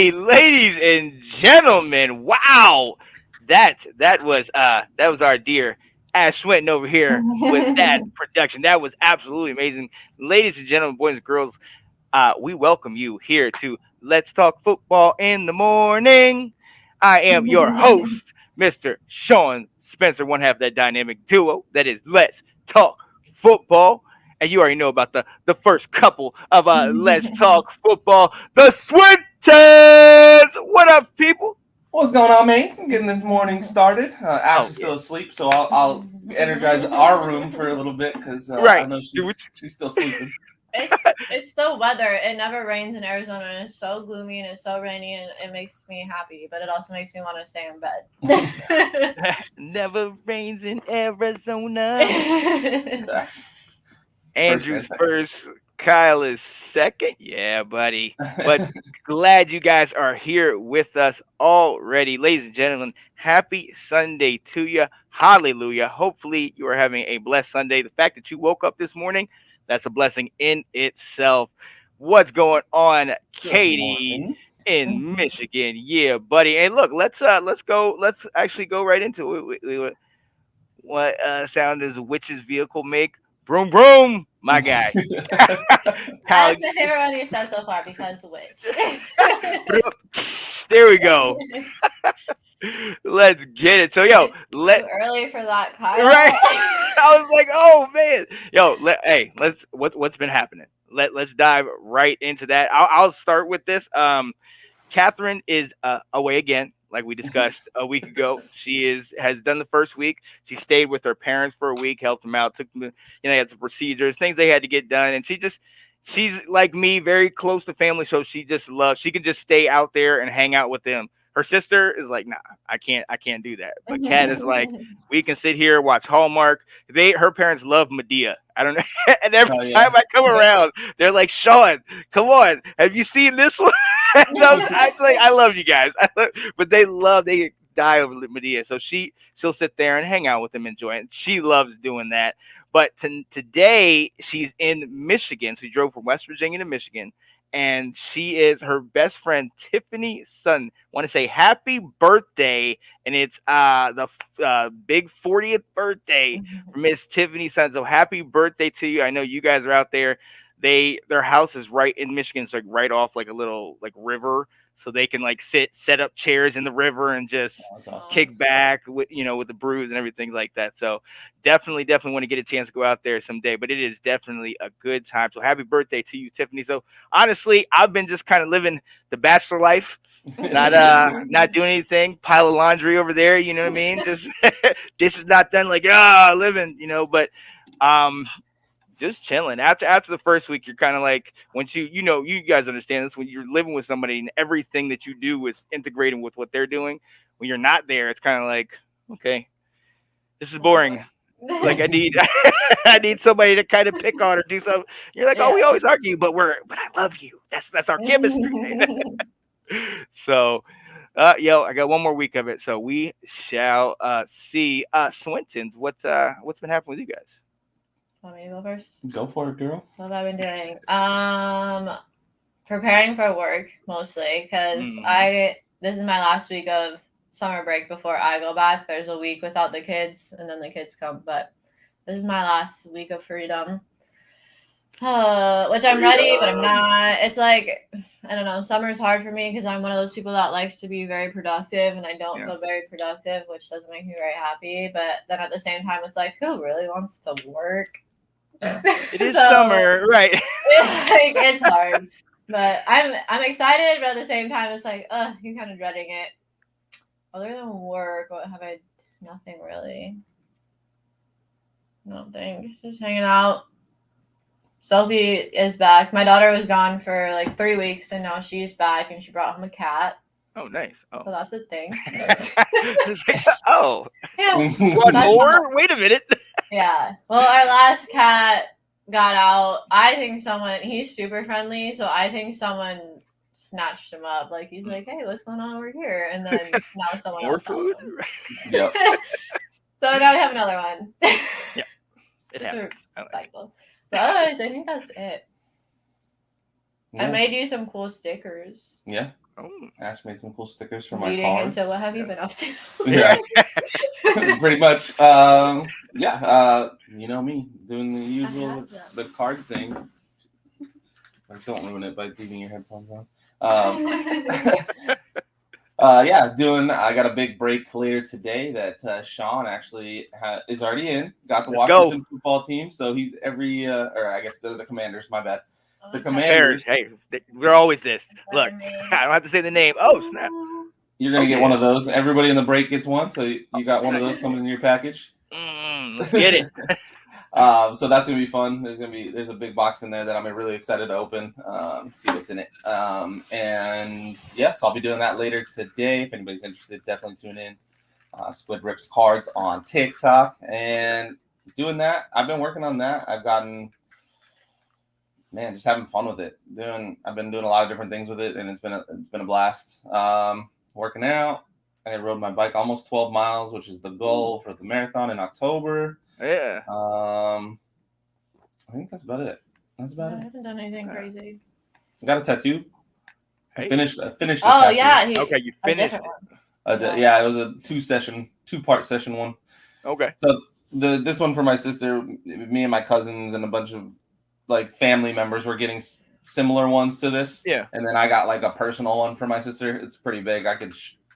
Hey, ladies and gentlemen, wow, that was our dear Ash Swinton over here with that production. That was absolutely amazing, ladies and gentlemen, boys and girls. We welcome you here to Let's Talk Football in the Morning. I am your host, Mr. Sean Spencer, one half of that dynamic duo that is Let's Talk Football. And you already know about the first couple of Let's Talk Football, the Swintons. What up, people? What's going on, man? I'm getting this morning started. Ash is Yeah. still asleep, so I'll energize our room for a little bit because I Right. know Do it. she's still sleeping. It's the weather. It never rains in Arizona, and it's so gloomy and it's so rainy, and it makes me happy. But it also makes me want to stay in bed. Never rains in Arizona. That's Andrew's first, Kyle is second. Yeah, buddy. But glad you guys are here with us already. Ladies and gentlemen, happy Sunday to you. Hallelujah. Hopefully you are having a blessed Sunday. The fact that you woke up this morning, that's a blessing in itself. What's going on, Katie in Michigan? Yeah, buddy. And look, let's go. Let's actually go right into it. What sound does a witch's vehicle make? Broom, broom, my guy. That's my favorite one you said so far because witch. There we go. Let's get it. So, yo, too early for that, Kyle. Right. I was like, oh man, yo, what's been happening? Let's dive right into that. I'll start with this. Catherine is away again, like we discussed a week ago. She has done the first week. She stayed with her parents for a week, helped them out, took them, had some procedures, things they had to get done, and she's like me, very close to family, so she can just stay out there and hang out with them. Her sister is like, nah, I can't do that. But Kat is like, we can sit here, watch Hallmark. Her parents love Medea. I don't know. And every time I come around, they're like, Sean, come on, have you seen this one? I love you guys. But they die over Medea. So she'll sit there and hang out with them, enjoy it. She loves doing that. But today she's in Michigan. So she drove from West Virginia to Michigan. And she is her best friend, Tiffany Sutton. Want to say happy birthday. And it's the big 40th birthday for Miss Tiffany Sutton. So happy birthday to you. I know you guys are out there. Their house is right in Michigan. It's like right off like a little like river. So they can like set up chairs in the river and just kick back with the brews and everything like that. So definitely want to get a chance to go out there someday. But it is definitely a good time. So happy birthday to you, Tiffany. So honestly, I've been just kind of living the bachelor life, not doing anything, pile of laundry over there. You know what I mean? Just this is not done like living, but just chilling. After the first week, you're kind of like, once you guys understand this, when you're living with somebody and everything that you do is integrating with what they're doing, when you're not there, it's kind of like, okay, this is boring. Like I need somebody to kind of pick on or do something. You're like, oh, we always argue, but I love you. That's our chemistry. So, I got one more week of it, so we shall see. Swintons, what's been happening with you guys? Want me to go first? Go for it, girl. What have I been doing? Preparing for work mostly because this is my last week of summer break before I go back. There's a week without the kids, and then the kids come. But this is my last week of freedom, which I'm ready, but I'm not. It's like, I don't know. Summer's hard for me because I'm one of those people that likes to be very productive, and I don't feel very productive, which doesn't make me very happy. But then at the same time, it's like, who really wants to work? It is summer, right? It's hard, but I'm excited, but at the same time, it's like, you're kind of dreading it. Other than work, what have I? Nothing really. I don't think. Just hanging out. Sophie is back. My daughter was gone for like 3 weeks, and now she's back, and she brought home a cat. Oh, nice. Oh, so that's a thing. Oh, yeah. One more? Wait a minute. Yeah. Well, our last cat got out. I think he's super friendly, so I think someone snatched him up. Like, he's like, hey, what's going on over here? And then now someone else has him. Yep. So now we have another one. Yeah. Just a cycle. But otherwise, I think that's it. Yeah. I made you some cool stickers. Yeah. Oh. Ash made some cool stickers for my Leading cards. into what have you been up to? Yeah, pretty much. You know me doing the usual the card thing. Don't ruin it by leaving your headphones on. I got a big break later today that Sean actually is already in. Got the Washington football team, so he's or I guess they're the Commanders. My bad. The Commanders. Hey, we're always this. Look, I don't have to say the name. Oh, snap. You're going to get one of those. Everybody in the break gets one, so you got one of those coming in your package. Let's get it. So that's going to be fun. There's a big box in there that I'm really excited to open, see what's in it. So I'll be doing that later today. If anybody's interested, definitely tune in. Squid Rips Cards on TikTok. And doing that, I've been working on that. I've gotten... Man, just having fun with it. I've been doing a lot of different things with it, and it's been a blast. Working out. I rode my bike almost 12 miles, which is the goal for the marathon in October. Yeah. I think that's about it. I haven't done anything crazy. I got a tattoo. Hey. I finished the tattoo. Oh yeah. Okay, you finished. Yeah, it was a two-part session one. Okay. So this one for my sister, me and my cousins, and a bunch of family members were getting similar ones to this. Yeah. And then I got a personal one for my sister. It's pretty big. I could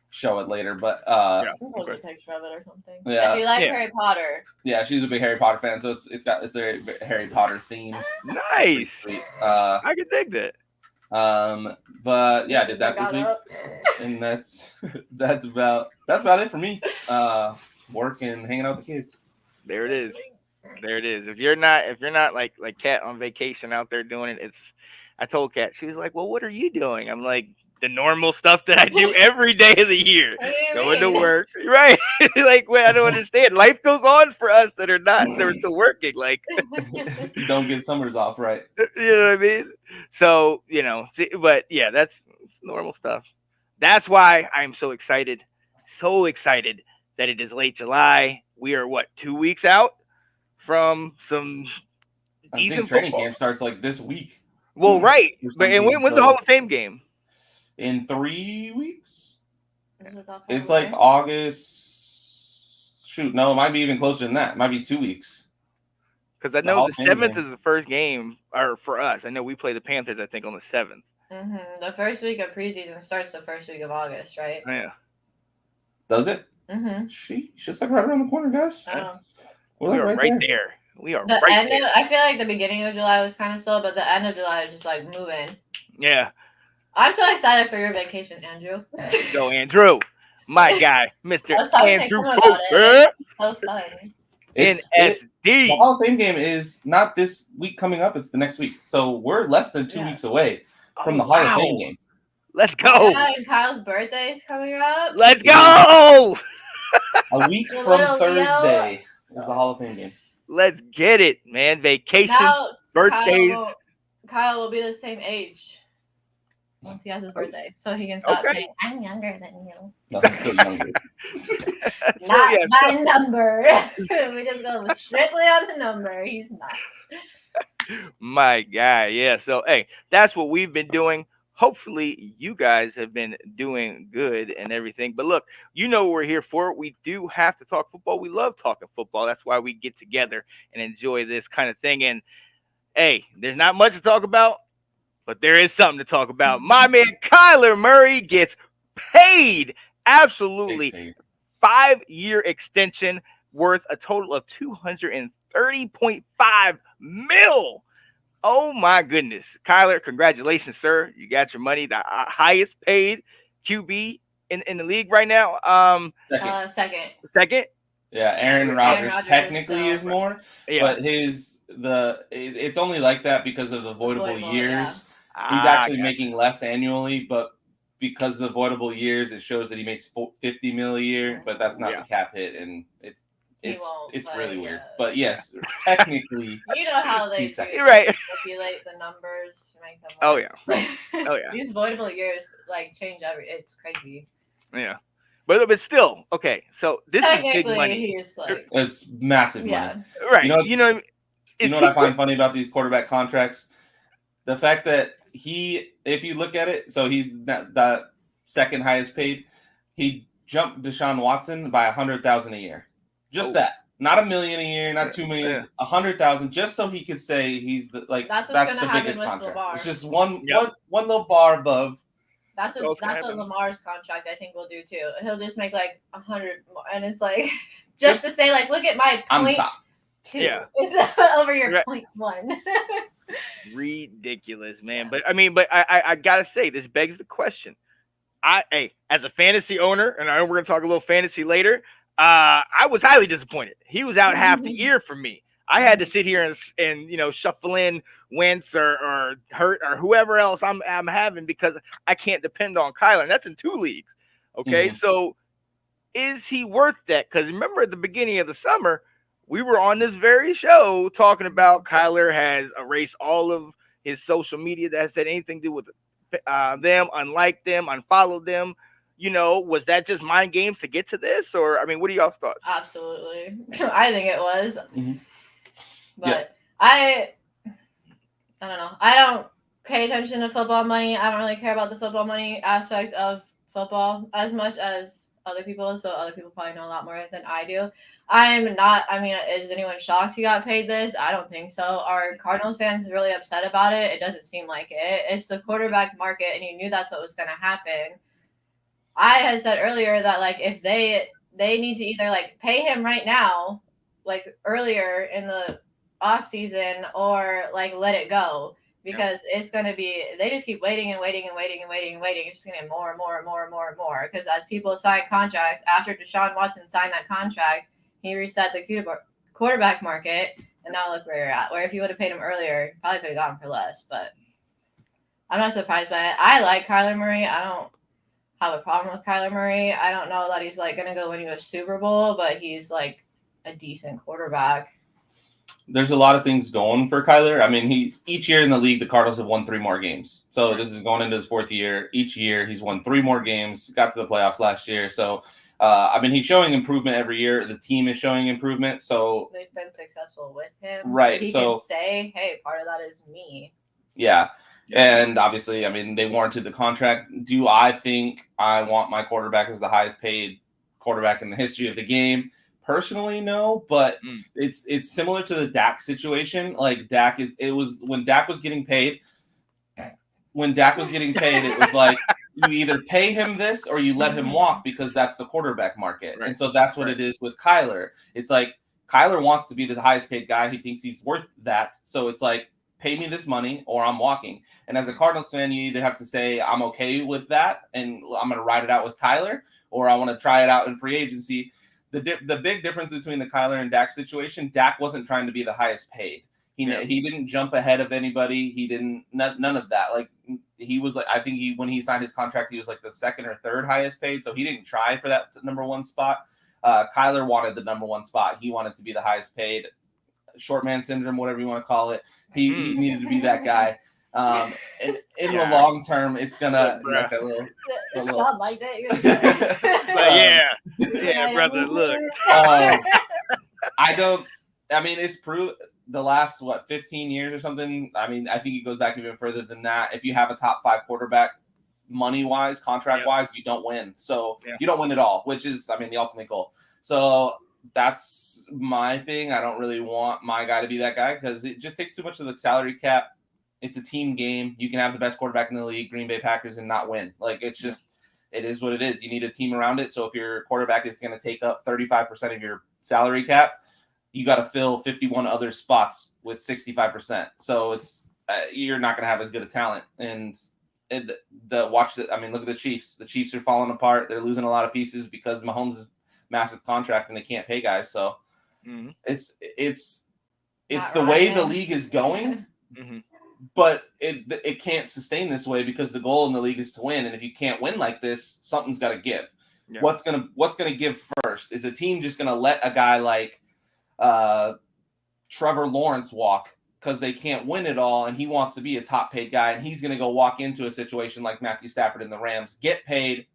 show it later, but I'll post a picture of it or something. Yeah. If you like Harry Potter. Yeah, she's a big Harry Potter fan, so it's very Harry Potter themed. Nice. I can dig that. But yeah, I did that this week, and that's about it for me. Work and hanging out with the kids. There it is. If you're not like Kat on vacation out there doing it, I told Kat, she was like, well, what are you doing? I'm like, the normal stuff that I do every day of the year. Going to work. Right. Like, wait, I don't understand. Life goes on for us that are still working. Like, you don't get summers off, right? You know what I mean? So, but yeah, that's normal stuff. That's why I'm so excited that it is late July. We are 2 weeks out from some decent training football. Camp starts this week. Well, right. But when's the Hall of Fame game? In 3 weeks. It's August. Shoot, no, it might be even closer than that. It might be 2 weeks. Because I know the 7th is the first game, or for us. I know we play the Panthers, I think, on the 7th. Mm-hmm. The first week of preseason starts the first week of August, right? Yeah. Does it? Mm-hmm. Shit's right around the corner, guys. We are right there. We are the right end there. I feel like the beginning of July was kind of slow, but the end of July is just moving. Yeah. I'm so excited for your vacation, Andrew. Go, Andrew. My guy, Mr. Andrew Poker. So fun. NSD. The Hall of Fame game is not this week coming up. It's the next week. So we're less than 2 weeks away from the Hall of Fame game. Let's go. Yeah, and Kyle's birthday is coming up. Let's go. A week from Thursday is the Hall of Fame game. Let's get it, man. Vacations, birthdays. Kyle will be the same age once he has his birthday, so he can stop saying, "I'm younger than you." No, he's still younger. Not by number. We just go strictly on the number. He's not. My guy, yeah. So, hey, that's what we've been doing. Hopefully, you guys have been doing good and everything. But look, what we're here for. We do have to talk football. We love talking football. That's why we get together and enjoy this kind of thing. And, hey, there's not much to talk about, but there is something to talk about. My man Kyler Murray gets paid. Absolutely. 5-year extension worth a total of $230.5 million. Oh my goodness. Kyler, congratulations, sir. You got your money. The highest paid QB in the league right now. Second? Yeah, Aaron Rodgers technically is more, but it's only like that because of the voidable years. Yeah. He's actually making less annually, but because of the voidable years, it shows that he makes $50 million a year, but that's not the cap hit, and it's really weird. But yes, technically, you know how they manipulate the numbers to make them. Oh yeah. These voidable years change it's crazy. Yeah, but still okay. So this is big money. He's it's massive money. Right. You know what I find funny about these quarterback contracts? The fact that if you look at it, so he's that second highest paid. He jumped Deshaun Watson by $100,000 a year. Just that. Not $1 million a year, not $2 million, $100,000, just so he could say he's the that's the biggest contract. Lamar. It's just one little bar above. That's what Lamar's contract I think will do too. He'll just make like 100 more, and it's like just to say like, look at my point 2. Yeah, it's over your point 1. Ridiculous, man. But I gotta say, this begs the question. As a fantasy owner, and I know we're gonna talk a little fantasy later. I was highly disappointed. He was out half the year for me. I had to sit here and shuffle in Wentz or Hurt or whoever else I'm having because I can't depend on Kyler, and that's in 2 leagues. Okay, so is he worth that? Because remember at the beginning of the summer, we were on this very show talking about Kyler has erased all of his social media that has had anything to do with them, unliked them, unfollowed them. Was that just mind games to get to this? Or, what are y'all's thoughts? Absolutely. I think it was. But I don't know. I don't pay attention to football money. I don't really care about the football money aspect of football as much as other people. So other people probably know a lot more than I do. I'm not, is anyone shocked he got paid this? I don't think so. Are Cardinals fans really upset about it? It doesn't seem like it. It's the quarterback market, and you knew that's what was going to happen. I had said earlier that like if they need to either like pay him right now, like earlier in the off season, or like let it go because it's going to be they just keep waiting and waiting and waiting and waiting and waiting. It's just going to get more and more and more and more and more because as people sign contracts after Deshaun Watson signed that contract, he reset the quarterback market, and now look where you're at. Where if you would have paid him earlier, probably could have gotten for less. But I'm not surprised by it. I like Kyler Murray. I don't have a problem with Kyler Murray. I don't know that he's like going to go win you a Super Bowl, but he's like a decent quarterback. There's a lot of things going for Kyler. He's each year in the league, the Cardinals have won 3 more games. So this is going into his 4th year. Each year he's won 3 more games, got to the playoffs last year. So, he's showing improvement every year. The team is showing improvement. So they've been successful with him. Right. He can say, hey, part of that is me. Yeah. And obviously, they warranted the contract. Do I think I want my quarterback as the highest paid quarterback in the history of the game? Personally, no, but it's similar to the Dak situation. Like it was when Dak was getting paid. When Dak was getting paid, it was like you either pay him this or you let him walk because that's the quarterback market. Right. And so that's what it is with Kyler. It's like Kyler wants to be the highest paid guy. He thinks he's worth that. So it's like, pay me this money or I'm walking. And as a Cardinals fan, you either have to say, I'm okay with that and I'm going to ride it out with Kyler, or I want to try it out in free agency. The big difference between the Kyler and Dak situation, Dak wasn't trying to be the highest paid. He didn't jump ahead of anybody. He didn't, none of that. Like he was like, I think when he signed his contract, he was like the 2nd or 3rd highest paid. So he didn't try for that number 1 spot. Kyler wanted the number 1 spot. He wanted to be the highest paid. Short man syndrome, whatever you want to call it. He needed to be that guy. In the long term, it's gonna like that little like that. But brother. Look, it's proved the last 15 years or something. I think it goes back even further than that. If you have a top 5 quarterback, money wise, contract wise, you don't win. So you don't win at all, which is the ultimate goal. So that's my thing. I don't really want my guy to be that guy because it just takes too much of the salary cap. It's a team game. You can have the best quarterback in the league, Green Bay Packers, and not win. Like it's just, it is what it is. You need a team around it. So if your quarterback is going to take up 35% of your salary cap, you got to fill 51 other spots with 65%. So it's you're not going to have as good a talent. And look at the Chiefs. The Chiefs are falling apart. They're losing a lot of pieces because Mahomes' massive contract and they can't pay guys. So it's the way the league is going, but it can't sustain this way because the goal in the league is to win. And if you can't win like this, something's got to give. Yeah. What's gonna give first? Is a team just gonna let a guy like Trevor Lawrence walk because they can't win it all and he wants to be a top paid guy and he's gonna go walk into a situation like Matthew Stafford and the Rams, get paid,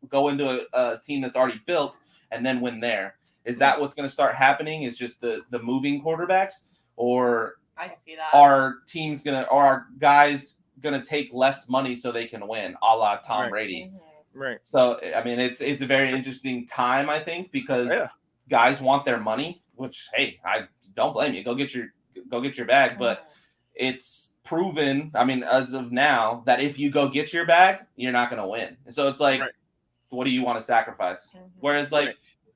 go into a team that's already built and then win there? Is that what's going to start happening? Is just the moving quarterbacks, or I can see that. Are our guys gonna take less money so they can win, a la Tom Brady? Right. So I mean, it's a very interesting time, I think, because guys want their money. Which, hey, I don't blame you. Go get your bag, but it's proven. I mean, as of now, that if you go get your bag, you're not going to win. So it's like, what do you want to sacrifice? Whereas, like,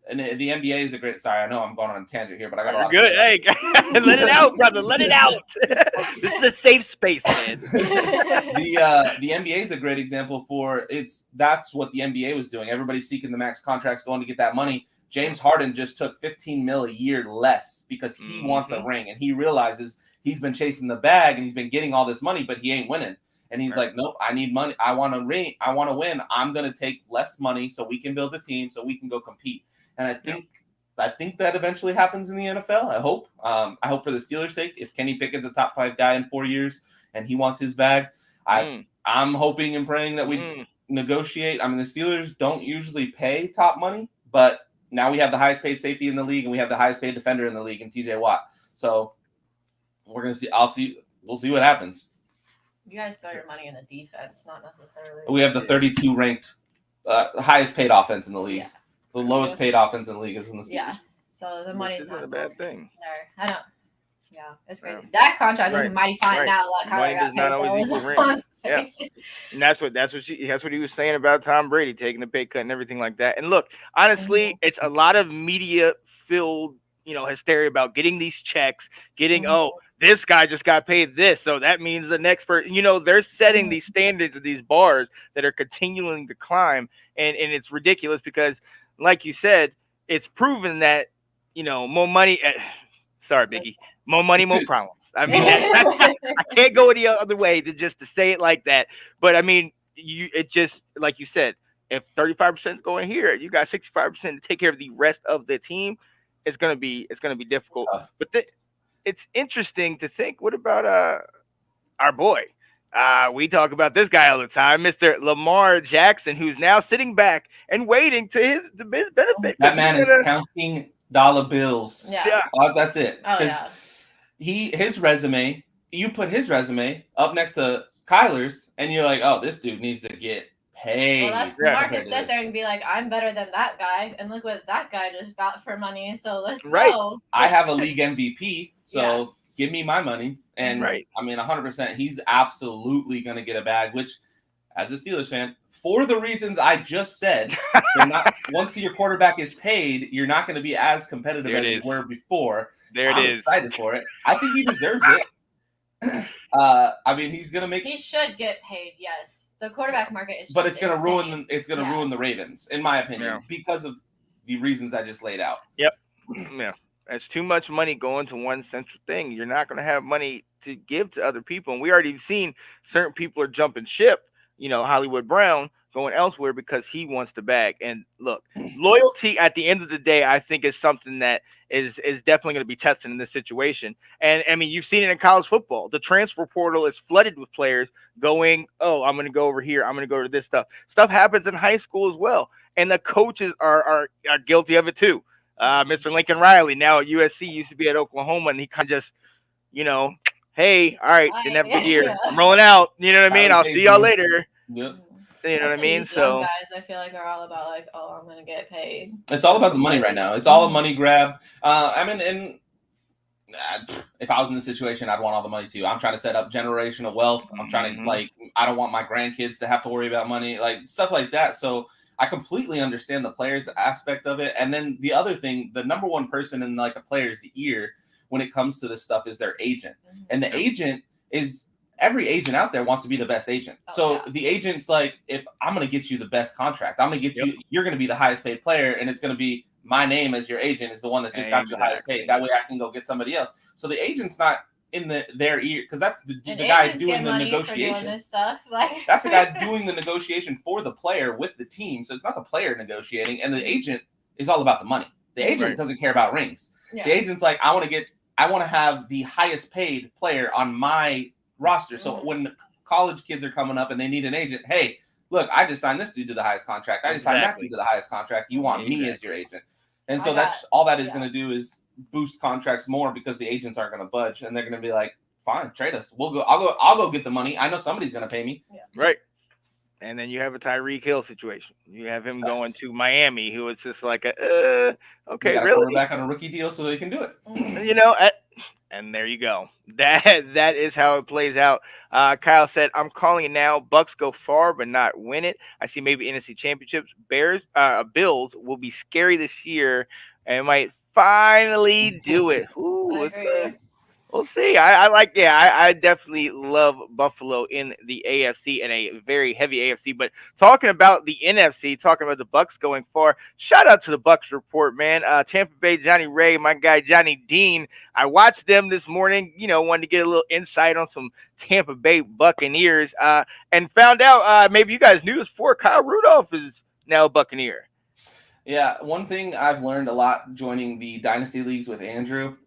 and the NBA is a great. Sorry, I know I'm going on a tangent here, but I got a lot. Good. Hey, let it out, brother. Let it out. This is a safe space, man. The NBA is a great example for that's what the NBA was doing. Everybody's seeking the max contracts, going to get that money. James Harden just took $15 million a year less because he wants a ring, and he realizes he's been chasing the bag and he's been getting all this money, but he ain't winning. And he's like, nope, I need money. I want a ring. I want to win. I'm going to take less money so we can build a team, so we can go compete. And I think that eventually happens in the NFL. I hope. I hope for the Steelers' sake, if Kenny Pickett's a top 5 guy in 4 years and he wants his bag, I'm hoping and praying that we negotiate. I mean, the Steelers don't usually pay top money, but now we have the highest paid safety in the league, and we have the highest paid defender in the league in TJ Watt. So we're gonna see. We'll see what happens. You guys throw your money in the defense, not necessarily. We have the 32 ranked highest paid offense in the league. Yeah. The lowest paid offense in the league is in the Steelers. Yeah. So the money's not a bad thing. There. I know. Yeah, it's great. That contract is mighty fine now. Like money does not always equal ring. Yeah, and that's what he was saying about Tom Brady taking the pay cut and everything like that. And look, honestly, it's a lot of media filled, hysteria about getting these checks, getting this guy just got paid this, so that means the next person. They're setting these standards of these bars that are continuing to climb, and it's ridiculous because, like you said, it's proven that more money. Sorry, Biggie. More money, more problems. I mean, I can't go any other way to say it like that. But I mean, it just like you said, if 35% is going here, you got 65% to take care of the rest of the team. It's gonna be difficult. But it's interesting to think. What about our boy? We talk about this guy all the time, Mr. Lamar Jackson, who's now sitting back and waiting to his benefit. That man is counting dollar bills. Yeah, that's it. His resume, you put his resume up next to Kyler's, and you're like, oh, this dude needs to get paid. Well, that's Lamar can sit there and be like, I'm better than that guy, and look what that guy just got for money. So let's go. I have a league MVP, so give me my money. And I mean, 100%, he's absolutely going to get a bag. Which, as a Steelers fan, for the reasons I just said, once your quarterback is paid, you're not going to be as competitive as you were before. I'm excited for it. I think he deserves it. I mean, he's going to make. He should get paid. Yes, the quarterback market is. But it's going to ruin. It's going to ruin the Ravens, in my opinion, because of the reasons I just laid out. Yep. Yeah, it's too much money going to one central thing. You're not going to have money to give to other people, and we already seen certain people are jumping ship. Hollywood Brown going elsewhere because he wants the bag. And look, loyalty at the end of the day, I think is something that is definitely going to be tested in this situation. And I mean, you've seen it in college football. The transfer portal is flooded with players going, oh, I'm going to go over here. I'm going to go to this stuff. Stuff happens in high school as well. And the coaches are guilty of it too. Mr. Lincoln Riley, now at USC, used to be at Oklahoma, and he kind of just, hey, all right, didn't have a good year. I'm rolling out. You know what I mean? I'll see y'all later. Yep. You know what I mean? So guys, I feel like are all about like, oh, I'm gonna get paid. It's all about the money right now. It's all a money grab. I mean, and if I was in this situation, I'd want all the money too. I'm trying to set up generational wealth. I'm trying to I don't want my grandkids to have to worry about money, like stuff like that. So I completely understand the players aspect of it. And then the other thing, the number one person in like a player's ear when it comes to this stuff is their agent. And the agent is. Every agent out there wants to be the best agent. The agent's like, if I'm going to get you the best contract, I'm going to get you're going to be the highest paid player, and it's going to be my name as your agent is the one that just got you the highest paid. That way I can go get somebody else. So the agent's not in their ear, because that's the guy doing the negotiation. That's the guy doing the negotiation for the player with the team. So it's not the player negotiating, and the agent is all about the money. The agent doesn't care about rings. Yeah. The agent's like, I want to have the highest paid player on my roster. So when college kids are coming up and they need an agent, hey, look, I just signed this dude to the highest contract. I just signed that dude to the highest contract. You want me as your agent. And so that's all that is going to do is boost contracts more, because the agents aren't going to budge, and they're going to be like, fine, trade us. I'll go get the money. I know somebody's going to pay me. Yeah. Right. And then you have a Tyreek Hill situation. You have him going to Miami, who is just like okay, got really? A quarterback on a rookie deal so they can do it. And there you go. That is how it plays out. Kyle said, "I'm calling it now. Bucks go far, but not win it. I see maybe NFC championships. Bills will be scary this year and might finally do it." Ooh, it's good. We'll see. I definitely love Buffalo in the AFC and a very heavy AFC. But talking about the NFC, talking about the Bucks going far, shout out to the Bucks report, man. Tampa Bay, Johnny Ray, my guy Johnny Dean. I watched them this morning, wanted to get a little insight on some Tampa Bay Buccaneers and found out, maybe you guys knew this before, Kyle Rudolph is now a Buccaneer. Yeah, one thing I've learned a lot joining the Dynasty Leagues with Andrew,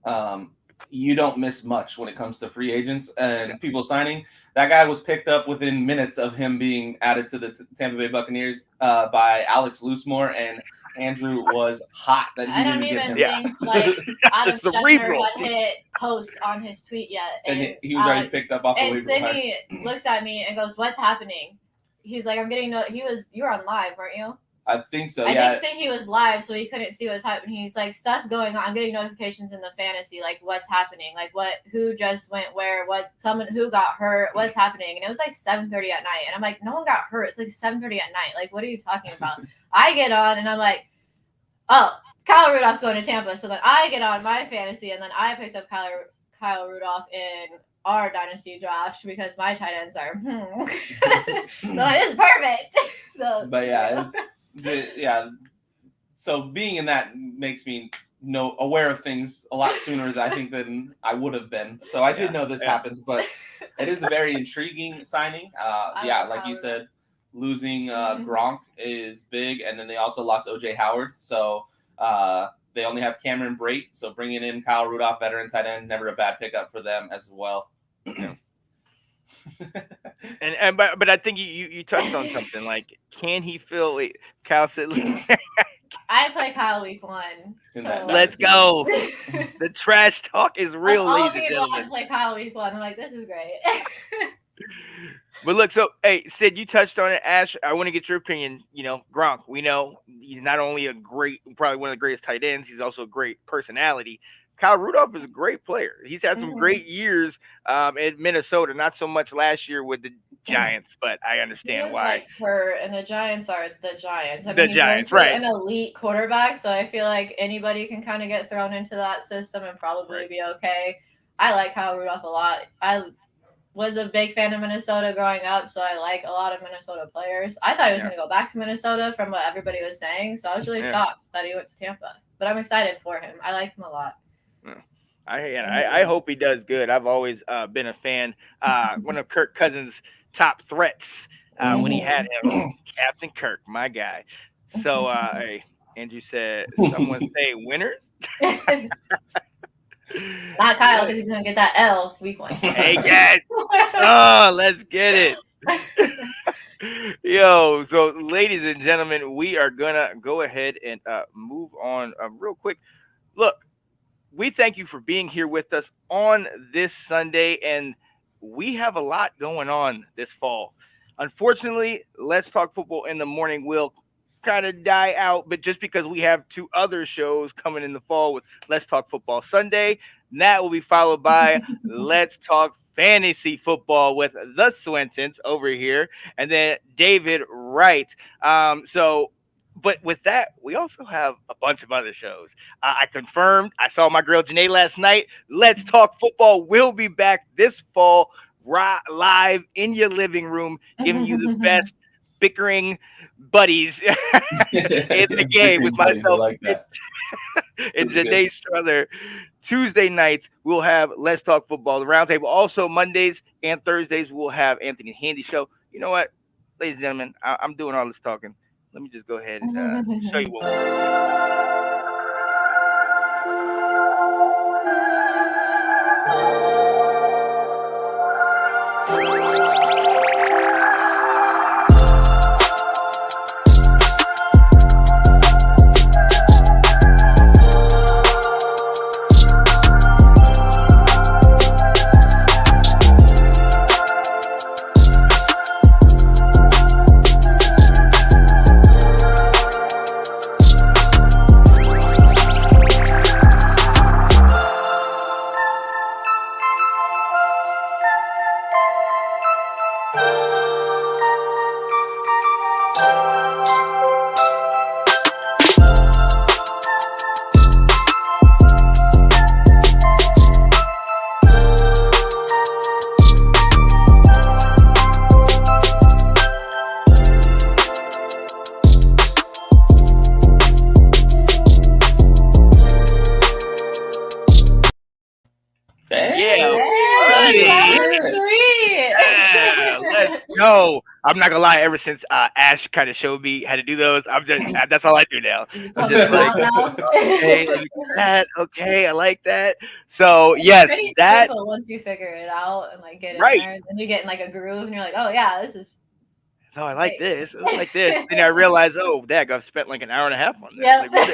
you don't miss much when it comes to free agents and people signing. That guy was picked up within minutes of him being added to the Tampa Bay Buccaneers by Alex Loosemore, and Andrew was hot that he didn't get him. Adam Schefter had hit post on his tweet yet. And he was already picked up off the waiver wire. And Sydney looks at me and goes, "What's happening?" He's like, "I'm getting you were on live, weren't you?" I think so, I think Sydney was live, so he couldn't see what's happening. He's like, "Stuff's going on. I'm getting notifications in the fantasy, like what's happening, like who just went where, who got hurt, what's happening." And it was like 7:30 at night, and I'm like, "No one got hurt. It's like 7:30 at night. Like, what are you talking about?" I get on, and I'm like, "Oh, Kyle Rudolph's going to Tampa." So then I get on my fantasy, and then I picked up Kyle Rudolph in our dynasty draft because my tight ends are so it is perfect. So, but so being in that makes me aware of things a lot sooner than I would have been. So I did know this happened, but it is a very intriguing signing. Like you said, losing Gronk is big, and then they also lost OJ Howard. So they only have Cameron Brate. So bringing in Kyle Rudolph, veteran tight end, never a bad pickup for them as well. But I think you touched on something, like, can he fill? Kyle said, I play Kyle week 1. So. Let's go. The trash talk is real, ladies and gentlemen. I play Kyle week 1. I'm like, this is great. But look, so hey, Sid, you touched on it. Ash, I want to get your opinion. Gronk, we know he's not only probably one of the greatest tight ends, he's also a great personality. Kyle Rudolph is a great player. He's had some great years in Minnesota. Not so much last year with the Giants, but I understand why. And the Giants are the Giants. I mean, the Giants, right? An elite quarterback, so I feel like anybody can kind of get thrown into that system and probably be okay. I like Kyle Rudolph a lot. I was a big fan of Minnesota growing up, so I like a lot of Minnesota players. I thought he was going to go back to Minnesota from what everybody was saying, so I was really shocked that he went to Tampa. But I'm excited for him. I like him a lot. I hope he does good. I've always been a fan. One of Kirk Cousins' top threats when he had him, Captain Kirk, my guy. So, Andrew said, someone say winners. Not Kyle, because he's going to get that L week 1. Hey, guys. Oh, let's get it. Yo, so ladies and gentlemen, we are going to go ahead and move on real quick. Look, we thank you for being here with us on this Sunday, and we have a lot going on this fall. Unfortunately, Let's Talk Football in the Morning will kind of die out, but just because we have 2 other shows coming in the fall with Let's Talk Football Sunday, and that will be followed by Let's Talk Fantasy Football with the Swintons over here, and then David Wright. But with that, we also have a bunch of other shows. I confirmed. I saw my girl Janae last night. Let's Talk Football will be back this fall, live in your living room, giving you the best bickering buddies in the game with myself. Like that. And Janae Struther. Tuesday nights, we'll have Let's Talk Football, the roundtable. Also, Mondays and Thursdays, we'll have Anthony Handy Show. You know what, ladies and gentlemen, I'm doing all this talking. Let me just go ahead and show you what Yeah, Hey, buddy. that's sweet. Yeah, let's go. I'm not gonna lie. Ever since Ash kind of showed me how to do those, I'm just that's all I do now. Is it I'm pumping just them like, out now? hey, let me do that. Okay, I like that. So It's yes, pretty that simple once you figure it out and like get in right. there. Then you get in like a groove and you're like, oh yeah, this is No, I like great. this. I like this. Then I realized, oh, dang, I've spent like an hour and a half on this. Yep. Like,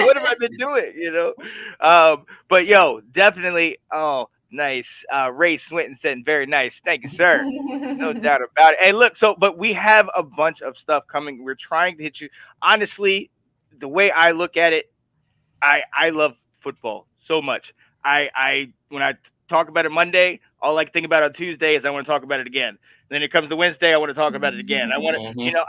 what have I been doing? But yo, definitely. Oh, nice. Ray Swinton said, very nice. Thank you, sir. No doubt about it. Hey, look. But we have a bunch of stuff coming. We're trying to hit you. Honestly, the way I look at it, I love football so much. I when I talk about it Monday, all I think about on Tuesday is I want to talk about it again. Then it comes to Wednesday, I want to talk about it again. I want to,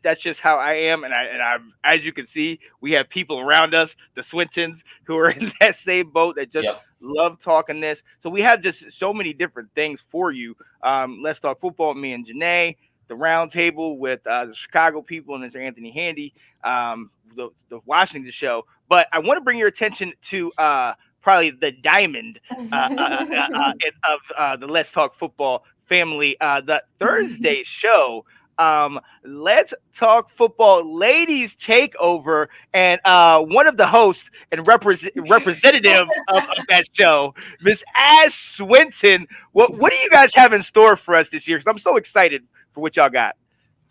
that's just how I am. And I'm, as you can see, we have people around us, the Swintons, who are in that same boat that just love talking this. So we have just so many different things for you. Let's talk football. Me and Janae, the round table with the Chicago people and Mr. Anthony Handy, the Washington show. But I want to bring your attention to probably the diamond of the Let's Talk Football family, the Thursday show. Let's Talk Football Ladies Takeover, and one of the hosts and representative of that show, Miss Ash Swinton. What do you guys have in store for us this year? Because I'm so excited for what y'all got.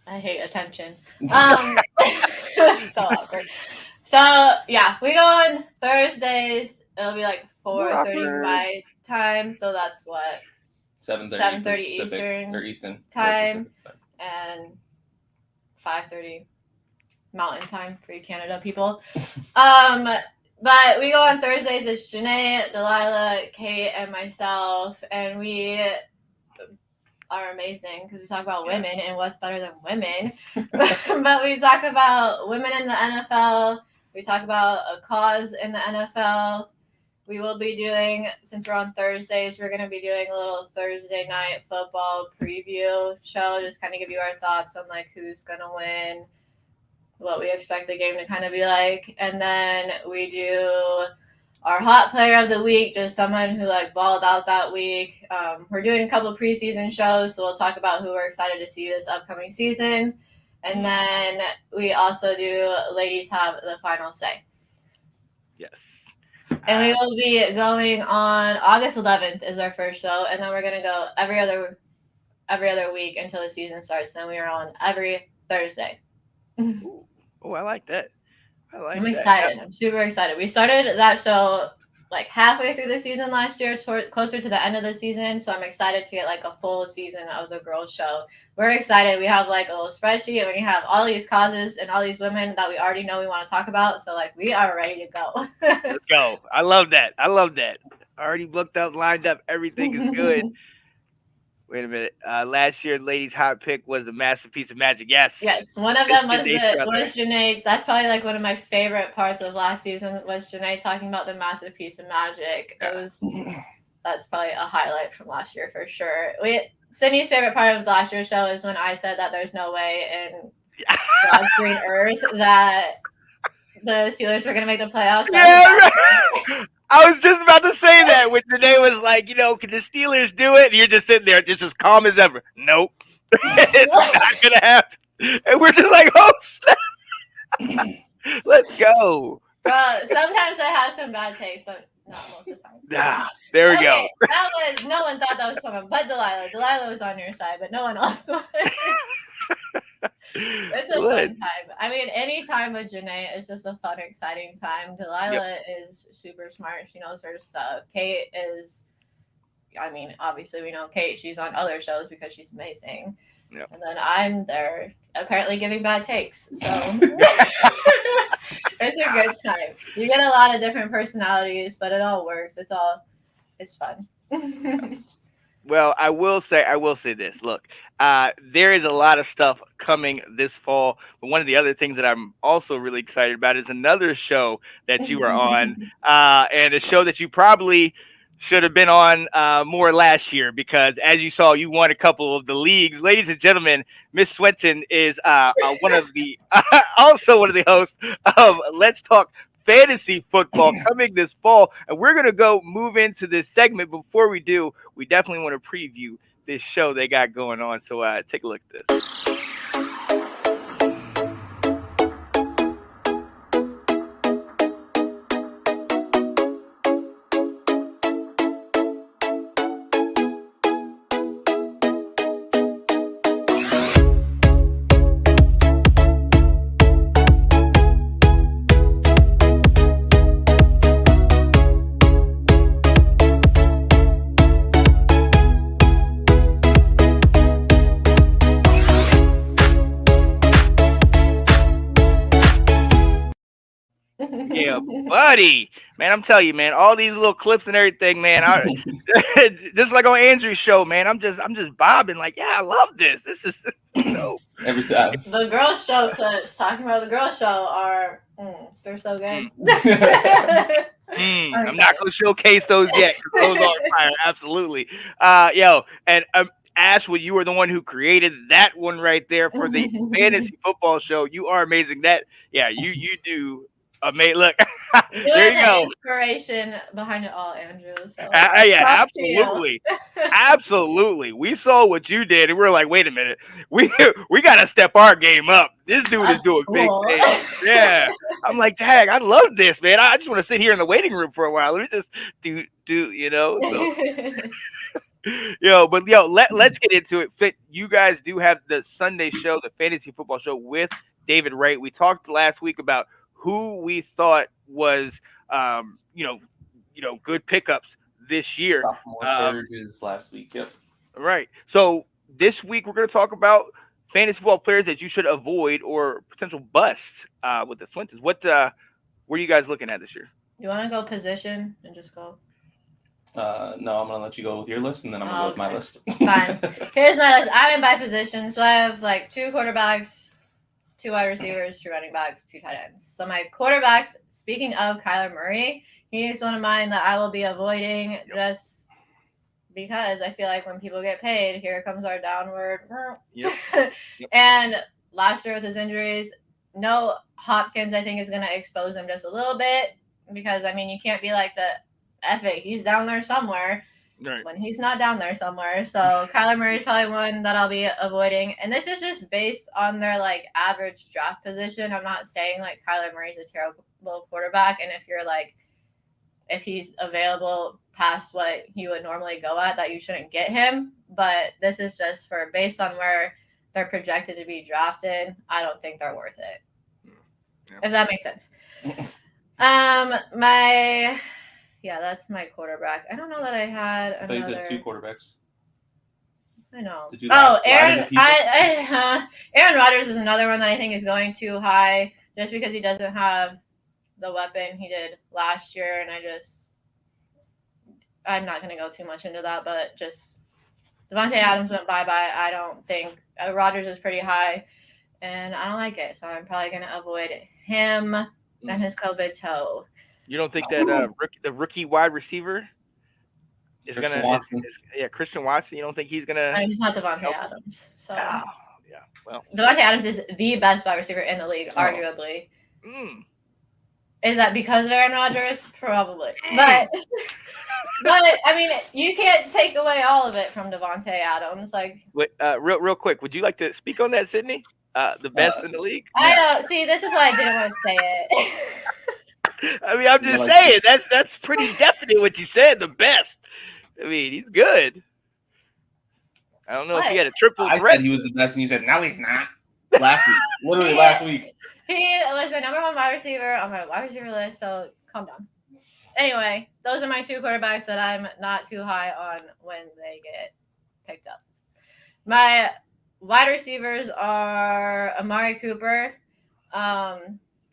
I hate attention. So awkward. So yeah, we go on Thursdays. It'll be like 4:30 my time. So that's what 7:30 Eastern time and 5:30 Mountain time for you Canada people. But we go on Thursdays. It's Janae, Delilah, Kate, and myself, and we are amazing because we talk about women and what's better than women. But we talk about women in the NFL. We talk about a cause in the NFL. We will be doing, since we're on Thursdays, we're going to be doing a little Thursday night football preview show, just kind of give you our thoughts on like who's going to win, what we expect the game to kind of be like. And then we do our hot player of the week, just someone who like balled out that week. We're doing a couple preseason shows, so we'll talk about who we're excited to see this upcoming season. And then we also do Ladies Have the Final Say. Yes. And we will be going on August 11th is our first show, and then we're gonna go every other week until the season starts. And then we are on every Thursday. Oh, I like that. I'm excited. I'm super excited. We started that show like halfway through the season last year, closer to the end of the season. So I'm excited to get like a full season of the girls show. We're excited. We have like a little spreadsheet and we have all these causes and all these women that we already know we want to talk about. So like we are ready to go. Let's go. I love that. Already booked up, lined up. Everything is good. Wait a minute. Last year, ladies' hot pick was the Masterpiece of Magic. Yes. One of them was Janae. That's probably like one of my favorite parts of last season was Janae talking about the Masterpiece of Magic. That's probably a highlight from last year for sure. Sydney's favorite part of last year's show is when I said that there's no way in God's green earth that the Steelers were going to make the playoffs. Yeah, right. I was just about to say that when Janae was like, can the Steelers do it? And you're just sitting there just as calm as ever. Nope. It's not going to happen. And we're just like, oh, snap. Let's go. Sometimes I have some bad takes, but not most of the time. There we go. No one thought that was coming, but Delilah. Delilah was on your side, but no one else was. It's a fun time. I mean, any time with Janae is just a fun, exciting time. Delilah is super smart. She knows her stuff. Kate is, I mean, obviously we know Kate. She's on other shows because she's amazing. Yep. And then I'm there apparently giving bad takes. So it's a good time. You get a lot of different personalities, but it all works. It's fun. Well, I will say this. Look, there is a lot of stuff coming this fall, but one of the other things that I'm also really excited about is another show that you are on, and a show that you probably should have been on more last year because, as you saw, you won a couple of the leagues. Ladies and gentlemen, Miss Swinton is one of the also one of the hosts of Let's Talk fantasy football coming this fall. And we're going to go move into this segment. Before we do, we definitely want to preview this show they got going on. So take a look at this. Yeah, buddy, man, I'm telling you, man, all these little clips and everything, man. Just like on Andrew's show, man. I'm just bobbing, like, yeah, I love this. This is so every time. The girls' show clips, talking about the girls' show, are they're so good. I'm not gonna showcase those yet, because those are fire, absolutely. And Ash, well, you were the one who created that one right there for the fantasy football show. You are amazing. You do. Look, there you go. Inspiration behind it all, Andrew. So absolutely, absolutely. We saw what you did, and we were like, "Wait a minute, we got to step our game up. This dude is doing big things." Yeah, I'm like, "Dang, I love this, man. I just want to sit here in the waiting room for a while. Let me just do, you know." So. Let's get into it. You guys do have the Sunday show, the fantasy football show with David Wright. We talked last week about who we thought was, good pickups this year. Sophomore surges last week. Yep. Right. So this week we're going to talk about fantasy football players that you should avoid or potential busts with the Swintons. What are you guys looking at this year? You want to go position and just go? No, I'm going to let you go with your list, and then I'm going to go with my list. Fine. Here's my list. I went by position, so I have like 2 quarterbacks, 2 wide receivers, 2 running backs, 2 tight ends. So my quarterbacks, speaking of Kyler Murray, he's one of mine that I will be avoiding just because I feel like when people get paid, here comes our downward. Yep. And last year with his injuries, no Hopkins, I think, is going to expose him just a little bit because, I mean, you can't be like the F8. He's down there somewhere. Right. When he's not down there somewhere. So Kyler Murray is probably one that I'll be avoiding. And this is just based on their like average draft position. I'm not saying like Kyler Murray's a terrible quarterback. And if he's available past what he would normally go at, that you shouldn't get him. But this is just for based on where they're projected to be drafted. I don't think they're worth it. Yeah. If that makes sense. That's my quarterback. I don't know that I had another. I thought you said 2 quarterbacks. I know. Aaron Rodgers is another one that I think is going too high just because he doesn't have the weapon he did last year, and I'm not going to go too much into that, but just Devontae Adams went bye-bye. I don't think Rodgers is pretty high, and I don't like it, so I'm probably going to avoid him and his COVID toe. You don't think that the rookie wide receiver is Christian Watson? Christian Watson. You don't think he's gonna? I mean, he's not Devontae Adams. So well, Devontae Adams is the best wide receiver in the league, arguably. Is that because of Aaron Rodgers? Probably, but I mean, you can't take away all of it from Devontae Adams. Like, real quick, would you like to speak on that, Sydney? The best in the league. I know. See, this is why I didn't want to say it. I mean, I'm just saying that's pretty definite what you said. The best. I mean, he's good. I don't know if he had a triple threat. I said he was the best, and you said no, he's not. Last week, literally last week. He was my number 1 wide receiver on my wide receiver list. So calm down. Anyway, those are my 2 quarterbacks that I'm not too high on when they get picked up. My wide receivers are Amari Cooper.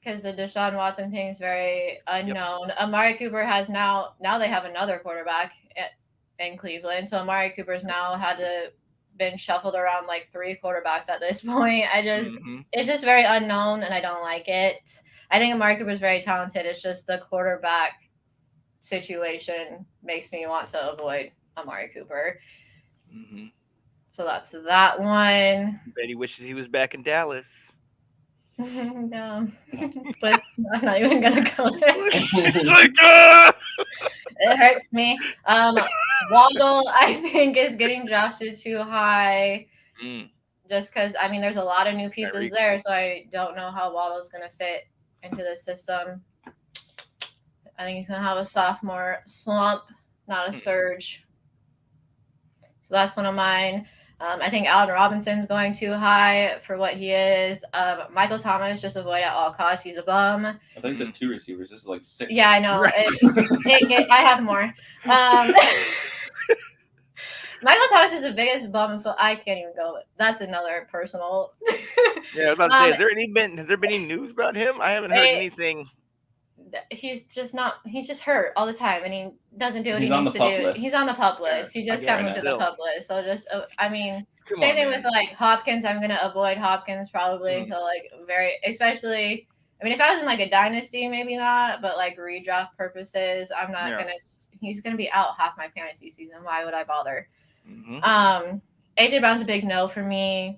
Because the Deshaun Watson thing is very unknown. Yep. Amari Cooper has now they have another quarterback in Cleveland. So Amari Cooper's now been shuffled around like 3 quarterbacks at this point. It's just very unknown and I don't like it. I think Amari Cooper's very talented. It's just the quarterback situation makes me want to avoid Amari Cooper. So that's that one. Bet he wishes he was back in Dallas. Yeah. But I'm not even gonna go there. It hurts me. Waddle, I think, is getting drafted too high. Just because, I mean, there's a lot of new pieces there, so I don't know how Waddle's going to fit into the system. I think he's going to have a sophomore slump, not a surge. So that's one of mine. I think Allen Robinson's going too high for what he is. Michael Thomas, just avoid at all costs. He's a bum. I thought you said 2 receivers. This is like 6. Yeah, I know. Right. I have more. Michael Thomas is the biggest bum, so I can't even go. That's another personal. Yeah, I was about to say, has there been any news about him? I haven't heard anything. He's just hurt all the time, and he doesn't do what He's he needs to do. List. He's on the pup list. He just got moved to the pup list. So just, I mean, same thing with like Hopkins. I'm gonna avoid Hopkins probably until like especially. I mean, if I was in like a dynasty, maybe not, but like redraft purposes, I'm not gonna. He's gonna be out half my fantasy season. Why would I bother? Mm-hmm. AJ Brown's a big no for me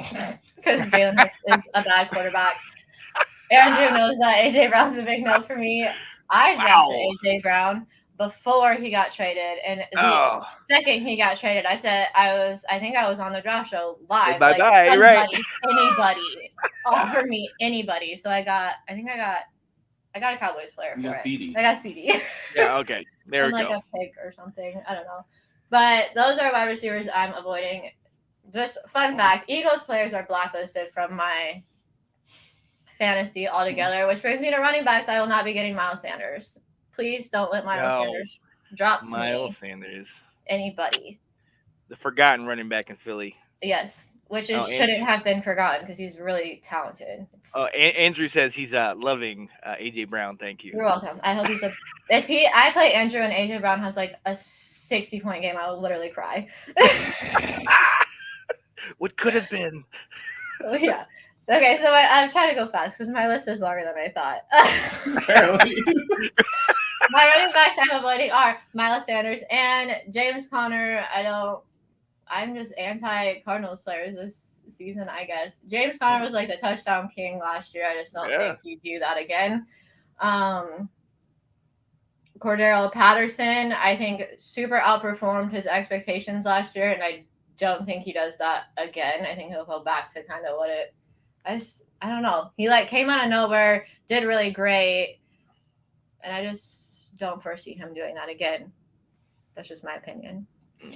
because Jalen Hurts is a bad quarterback. Andrew knows that AJ Brown's a big no for me. I drafted AJ Brown before he got traded, and the second he got traded, I think I was on the draft show live. Anybody offer me anybody. So I got a Cowboys player for it. CD. I got CD. Yeah, okay. There we go. Like a pick or something. I don't know. But those are wide receivers I'm avoiding. Just fun fact, Eagles players are blacklisted from my fantasy altogether, which brings me to running backs. I will not be getting Miles Sanders. Please don't let Miles Sanders drop to Miles Sanders. Anybody. The forgotten running back in Philly. Yes, which shouldn't have been forgotten because he's really talented. Andrew says he's loving AJ Brown. Thank you. You're welcome. I hope I play Andrew and AJ Brown has like a 60-point game, I will literally cry. What could have been? Yeah. Okay, so I'm trying to go fast because my list is longer than I thought. My running backs I'm avoiding are Miles Sanders and James Conner. I'm just anti-Cardinals players this season, I guess. James Conner was like the touchdown king last year. I just don't think he'd do that again. Cordero Patterson, I think, super outperformed his expectations last year, and I don't think he does that again. I think he'll go back to kind of what I don't know. He like came out of nowhere, did really great, and I just don't foresee him doing that again. That's just my opinion.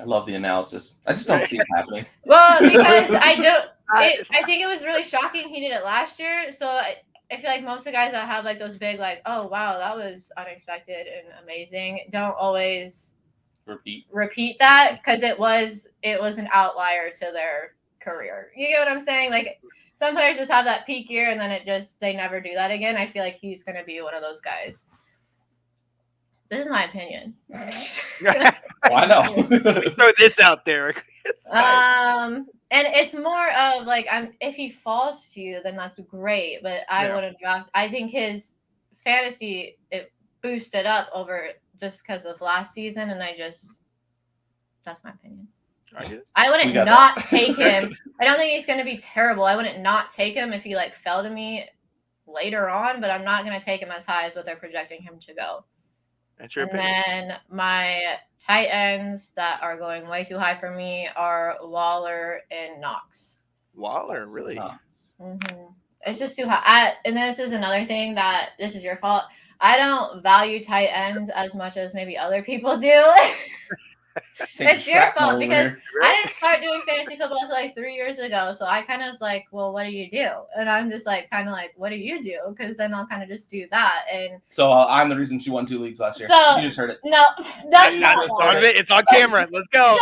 I love the analysis. I just don't see it happening. Well, because I think it was really shocking he did it last year, so I feel like most of the guys that have like those big like, oh wow, that was unexpected and amazing, don't always repeat that because it was an outlier to their career. You get what I'm saying? Like some players just have that peak year and then they never do that again. I feel like he's gonna be one of those guys. This is my opinion. I know. Throw this out there. And it's more of like if he falls to you, then that's great. But I wouldn't draft. I think his fantasy it boosted up over just because of last season, and that's my opinion. I wouldn't not take him. I don't think he's going to be terrible. I wouldn't not take him if he like fell to me later on, but I'm not going to take him as high as what they're projecting him to go. That's your opinion. And then my tight ends that are going way too high for me are Waller and Knox. Waller, really? Mm-hmm. It's just too high. And this is another thing that this is your fault. I don't value tight ends as much as maybe other people do. It's your fault because I didn't start doing fantasy football until like 3 years ago. So I kind of was like, well, what do you do? And I'm just like, kind of like, what do you do? Because then I'll kind of just do that. And so I'm the reason she won 2 leagues last year. So, you just heard it. No, that's not it's on camera. Let's go.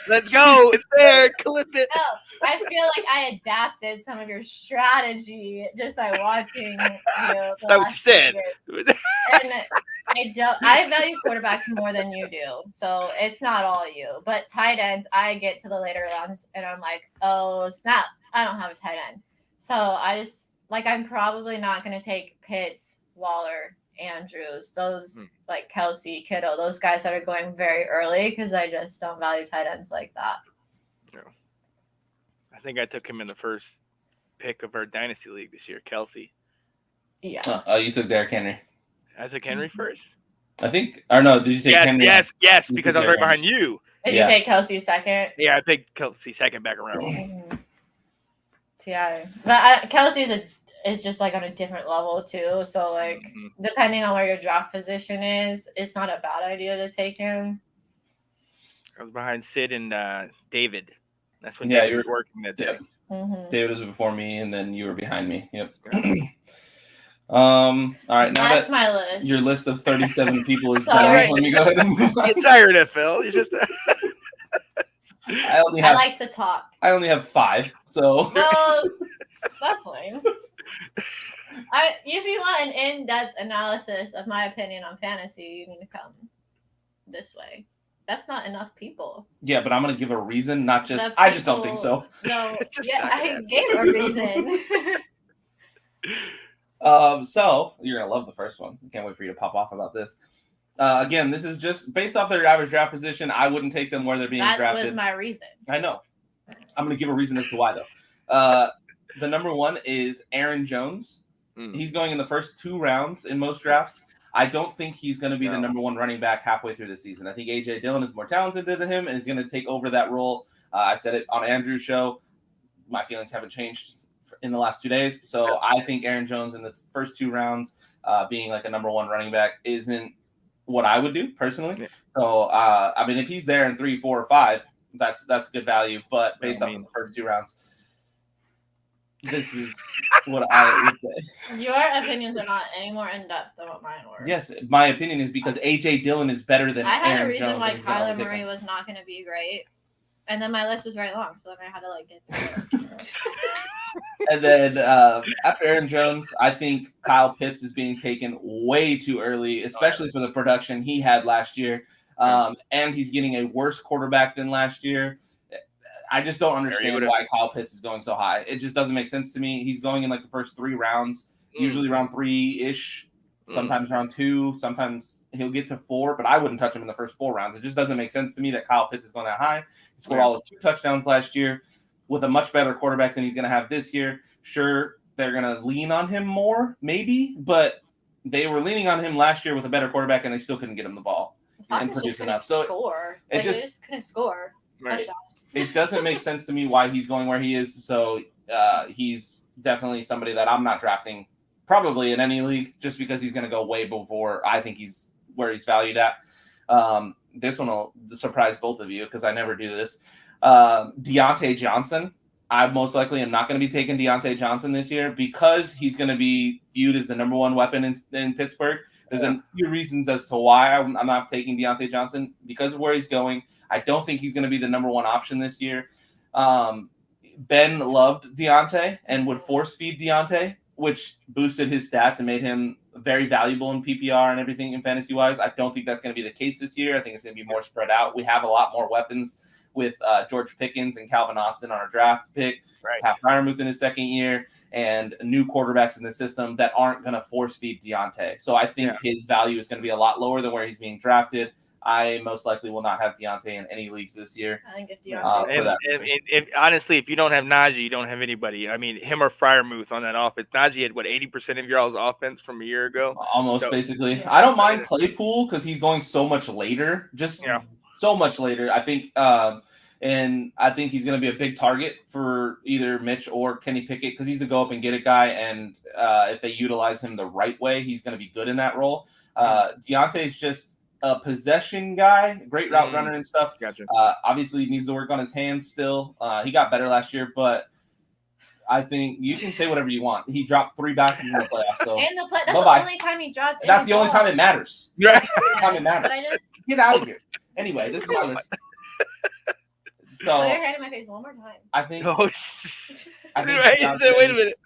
Let's go. It's there. Clip it. No, I feel like I adapted some of your strategy just by watching you. That's what you said. And I value quarterbacks more than you do. So it's not all you. But tight ends, I get to the later rounds and I'm like, oh, snap. I don't have a tight end. So I just, like, I'm probably not going to take Pitts, Waller, Andrews, those like Kelsey, Kittle, those guys that are going very early because I just don't value tight ends like that. I think I took him in the first pick of our dynasty league this year, Kelsey. Yeah. You took Derrick Henry. I took Henry first. I think, or no? Did you take Henry? Yes, You because took I was right Derrick Henry. behind you. Did you take Kelsey second? Yeah, I picked Kelsey second back around. Yeah, but Kelsey is just like on a different level too. So like, depending on where your draft position is, it's not a bad idea to take him. I was behind Sid and David. That's when Yeah, David you were was working that day. David was before me, and then you were behind me. Yep. All right, now that's that my list. Your list of 37 people is done. Sorry. Let me go ahead and move on. Get tired, Phil. You just. I like to talk. I only have 5, so. Well, that's lame. If you want an in-depth analysis of my opinion on fantasy, you need to come this way. That's not enough people. Yeah, but I'm gonna give a reason, not just. I just don't think so. No, yeah, I gave a reason. So you're gonna love the first one. I can't wait for you to pop off about this. Again, this is just based off their average draft position. I wouldn't take them where they're being drafted. That was my reason. I know. I'm gonna give a reason as to why though. The number 1 is Aaron Jones. He's going in the first 2 rounds in most drafts. I don't think he's going to be the number 1 running back halfway through the season. I think A.J. Dillon is more talented than him and is going to take over that role. I said it on Andrew's show. My feelings haven't changed in the last 2 days. So I think Aaron Jones in the first 2 rounds being like a number 1 running back isn't what I would do personally. Yeah. So, I mean, if he's there in 3, 4, or 5, that's good value. But based off of the first 2 rounds, this is what I would say. Your opinions are not any more in depth than what mine were. Yes, my opinion is because A.J. Dillon is better than Aaron Jones. I had a reason why Kyler Murray was not going to be great, and then my list was very long, so then I had to like get through it. And then after Aaron Jones, I think Kyle Pitts is being taken way too early, especially for the production he had last year, and he's getting a worse quarterback than last year. I just don't understand why Kyle Pitts is going so high. It just doesn't make sense to me. He's going in like the first 3 rounds, usually round 3-ish, sometimes round 2, sometimes he'll get to 4, but I wouldn't touch him in the first 4 rounds. It just doesn't make sense to me that Kyle Pitts is going that high. He scored all of 2 touchdowns last year with a much better quarterback than he's going to have this year. Sure, they're going to lean on him more, maybe, but they were leaning on him last year with a better quarterback, and they still couldn't get him the ball and produce enough. So they just couldn't score. Right. It doesn't make sense to me why he's going where he is. So he's definitely somebody that I'm not drafting probably in any league just because he's going to go way before I think he's where he's valued at. This one will surprise both of you because I never do this. Deontay Johnson. I most likely am not going to be taking Deontay Johnson this year because he's going to be viewed as the number 1 weapon in Pittsburgh. There's a few reasons as to why I'm not taking Deontay Johnson because of where he's going. I don't think he's going to be the number 1 option this year. Ben loved Deontay and would force feed Deontay, which boosted his stats and made him very valuable in PPR and everything in fantasy-wise. I don't think that's going to be the case this year. I think it's going to be more spread out. We have a lot more weapons with George Pickens and Calvin Austin on our draft pick, Pat Freiermuth in his second year, and new quarterbacks in the system that aren't going to force feed Deontay. So I think his value is going to be a lot lower than where he's being drafted. I most likely will not have Deontay in any leagues this year. I think if Deontay, honestly, if you don't have Najee, you don't have anybody. I mean, him or Freiermuth on that offense. Najee had 80% of your all's offense from a year ago, almost basically. I don't mind Claypool because he's going so much later, so much later. I think, and I think he's going to be a big target for either Mitch or Kenny Pickett because he's the go up and get it guy, and if they utilize him the right way, he's going to be good in that role. Deontay is just a possession guy, great route runner and stuff. Gotcha. Obviously, he needs to work on his hands still. He got better last year, but I think you can say whatever you want. He dropped 3 passes in the playoffs. So that's the only time he dropped. That's the only time it matters. That's the only time it matters. Get out of here. Anyway, this is my list. So put your hand in my face one more time. I think. Wait a minute.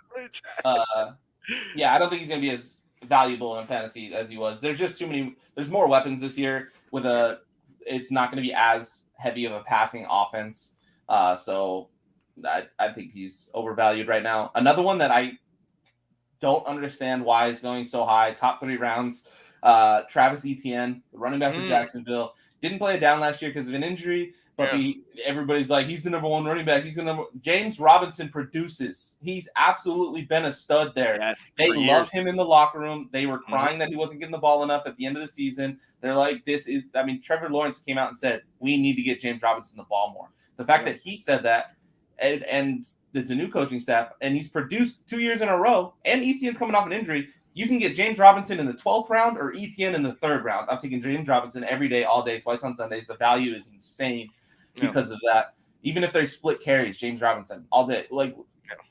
Yeah, I don't think he's going to be as valuable in fantasy as he was. There's just too many. There's more weapons this year with it's not going to be as heavy of a passing offense. So I think he's overvalued right now. Another one that I don't understand why is going so high, top 3 rounds. Travis Etienne, the running back for Jacksonville. didn't play it down last year because of an injury, but everybody's like, he's the number one running back. James Robinson produces. He's absolutely been a stud there. Yes, they love him in the locker room. They were crying that he wasn't getting the ball enough at the end of the season. They're like, Trevor Lawrence came out and said, we need to get James Robinson the ball more. The fact that he said that, and it's a new coaching staff, and he's produced 2 years in a row, and Etienne's coming off an injury. You can get James Robinson in the 12th round or Etienne in the 3rd round. I'm taking James Robinson every day, all day, twice on Sundays. The value is insane because of that. Even if they're split carries, James Robinson all day. Like,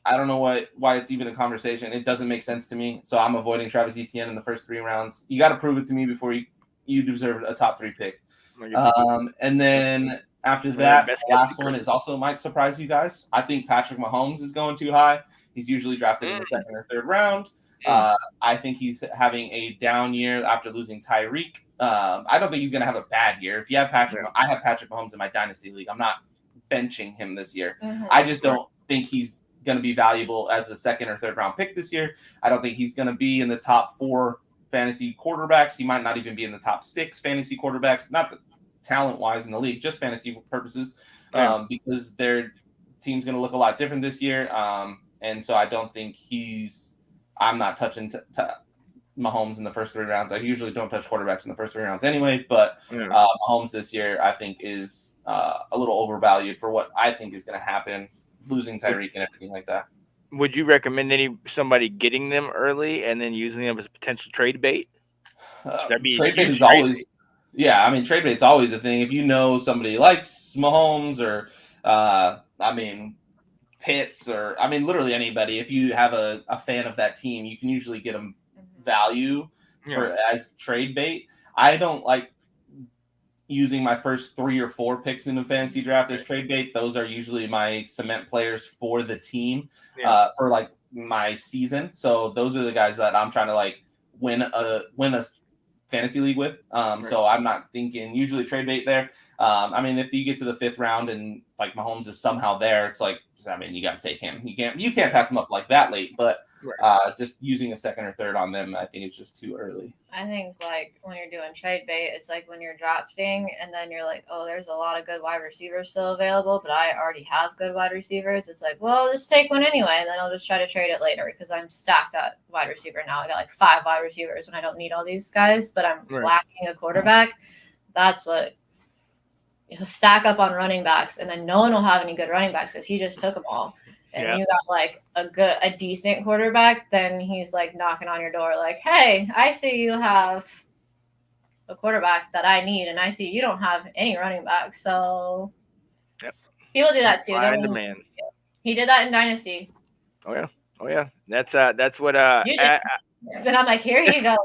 I don't know why it's even a conversation. It doesn't make sense to me. So I'm avoiding Travis Etienne in the first 3 rounds. You got to prove it to me before you deserve a top 3 pick. And then after that, the last one is also might surprise you guys. I think Patrick Mahomes is going too high. He's usually drafted in the 2nd or 3rd round. I think he's having a down year after losing Tyreek. I don't think he's going to have a bad year. If you have I have Patrick Mahomes in my dynasty league. I'm not benching him this year. I just don't think he's going to be valuable as a 2nd or 3rd round pick this year. I don't think he's going to be in the top 4 fantasy quarterbacks. He might not even be in the top 6 fantasy quarterbacks, not the talent wise in the league, just fantasy purposes, because their team's going to look a lot different this year. And so I don't think I'm not touching Mahomes in the first 3 rounds. I usually don't touch quarterbacks in the first 3 rounds anyway, but Mahomes this year I think is a little overvalued for what I think is going to happen, losing Tyreek and everything like that. Would you recommend somebody getting them early and then using them as a potential trade bait? Trade bait is always, trade bait's always a thing. If you know somebody likes Mahomes or, Pitts or literally anybody. If you have a fan of that team, you can usually get them value as trade bait. I don't like using my first 3 or 4 picks in a fantasy draft as trade bait. Those are usually my cement players for the team for like my season. So those are the guys that I'm trying to like win a fantasy league with. So I'm not thinking usually trade bait there. If you get to the 5th round and like Mahomes is somehow there, it's like, you got to take him. You can't pass him up like that late, but just using a 2nd or 3rd on them, I think it's just too early. I think like when you're doing trade bait, it's like when you're drafting and then you're like, oh, there's a lot of good wide receivers still available, but I already have good wide receivers. It's like, well, I'll just take one anyway, and then I'll just try to trade it later because I'm stacked at wide receiver now. I got like 5 wide receivers when I don't need all these guys, but I'm lacking a quarterback. That's what he'll stack up on running backs, and then no one will have any good running backs because he just took them all. And you got like a decent quarterback, then he's like knocking on your door like, hey, I see you have a quarterback that I need, and I see you don't have any running backs. So people do that too. He did that in Dynasty. Oh yeah. That's what then I'm like, here he goes.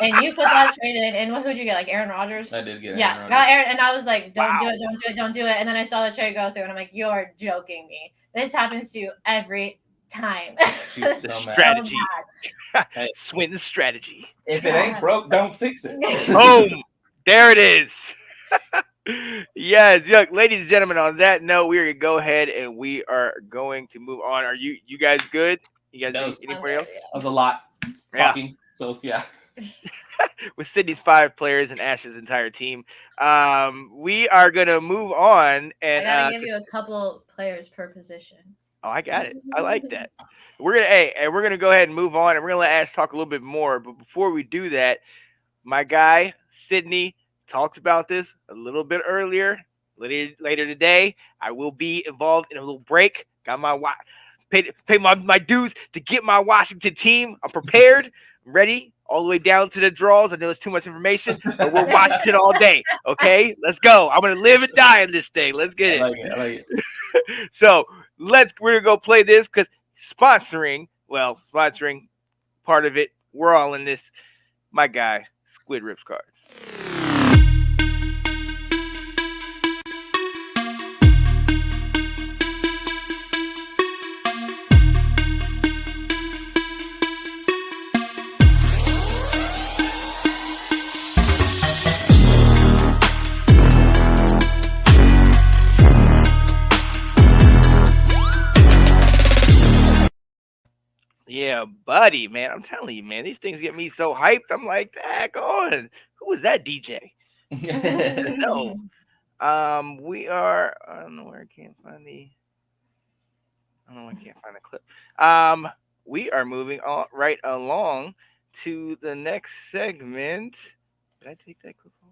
And you put that trade in, and who'd you get? Like Aaron Rodgers? I did get Aaron Rodgers. Got Aaron, and I was like, don't do it. And then I saw the trade go through, and I'm like, you're joking me. This happens to you every time. She's so strategy. Hey, Swinton's strategy. If it ain't broke, don't fix it. Boom. There it is. Yes, look, ladies and gentlemen, on that note, we're going to go ahead and we are going to move on. Are you guys good? You guys anybody else? That was a lot talking. So, yeah. With Sydney's 5 players and Ash's entire team, we are gonna move on. And I gotta give you a couple players per position. Oh, I got it. I like that. We're gonna go ahead and move on, and we're gonna let Ash talk a little bit more. But before we do that, my guy Sydney talked about this a little bit earlier. Later today, I will be involved in a little break. Got my pay my dues to get my Washington team. I'm prepared. I'm ready. All the way down to the draws. I know it's too much information, but we're Washington all day. Okay, let's go. I'm gonna live and die in this thing. Let's get it. I like it. So we're gonna go play this because sponsoring part of it. We're all in this. My guy, Squid Rips Cards. Yeah, buddy, man. I'm telling you, man. These things get me so hyped. I'm like, go on. Who was that DJ? No. We are. I don't know where I can't find the. I don't know. I can't find the clip. We are moving on right along to the next segment. Did I take that clip off?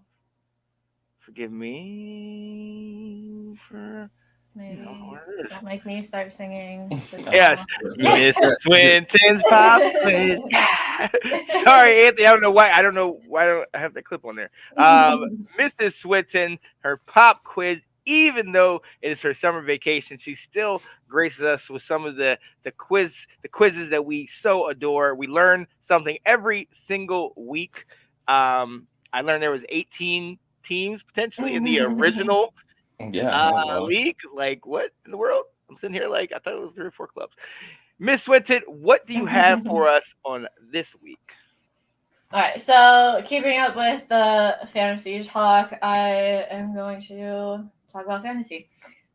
Forgive me for. Maybe. Where it is. Don't make me start singing. Yes, Miss Swinton's pop quiz. Yeah. Sorry, Anthony. I don't know why. I don't know why I don't have that clip on there. Mrs. Swinton, her pop quiz. Even though it is her summer vacation, she still graces us with some of the quizzes that we so adore. We learn something every single week. I learned there was 18 teams potentially in the original league. Like, what in the world? I'm sitting here like I thought it was 3 or 4 clubs. Miss Swinton, what do you have for us on this week? All right, so keeping up with the fantasy talk, I am going to talk about fantasy.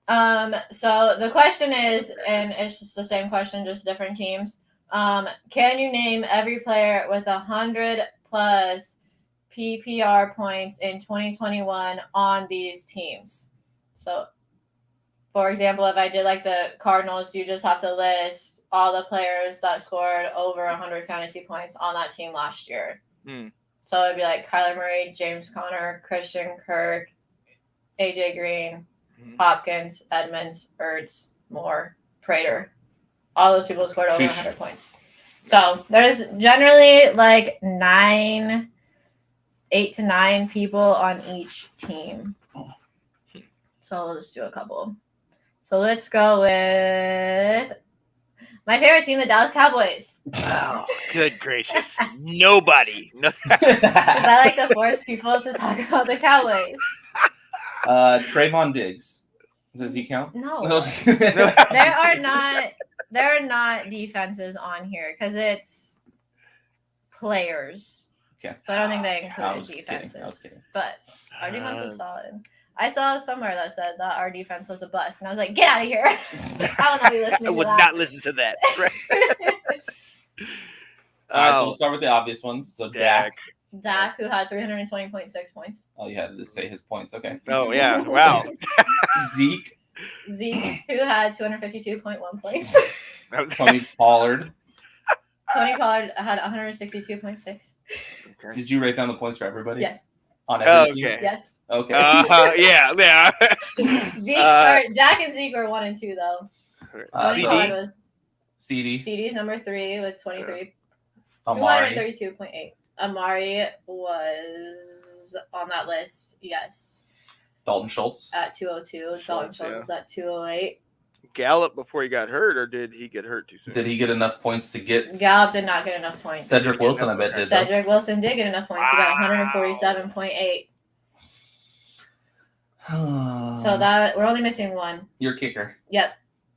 So the question is, and it's just the same question, just different teams. Can you name every player with 100 plus PPR points in 2021 on these teams? So, for example, if I did like the Cardinals, you just have to list all the players that scored over 100 fantasy points on that team last year. So it'd be like Kyler Murray, James Conner, Christian Kirk, AJ Green, Hopkins, Edmonds, Ertz, Moore, Prater. All those people scored over 100 points. So there's generally like 8 to 9 people on each team. So let's do a couple. So let's go with my favorite team, the Dallas Cowboys. Oh, good gracious. Nobody. No. Because I like to force people to talk about the Cowboys. Trayvon Diggs. Does he count? No. There are not defenses on here because it's players. Okay. So I don't think they included defenses. I was kidding. But our defense was solid. I saw somewhere that said that our defense was a bust, and I was like, "Get out of here!" I would not be listening. I would not listen to that. All right, so we'll start with the obvious ones. So Dak, who had 320.6 points. Oh, you had to say his points. Okay. Oh yeah! Wow. Zeke, who had 252.1 points. Tony Pollard. Tony Pollard had 162.6. Okay. Did you write down the points for everybody? Yes. On every team? Yes. Okay. Yeah. Dak and Zeke were 1 and 2 though. Tony Pollard was CD's number 3 with 23. Amari. 232.8. Amari was on that list. Yes. Dalton Schultz at 202. Dalton Schultz was at 208. Gallup before he got hurt, or did he get hurt too soon? Did he get enough points to get? Gallup did not get enough points. Cedric Wilson, I bet, did. Cedric Wilson did get enough points. He got 147.8. So that we're only missing one. Your kicker. Yep.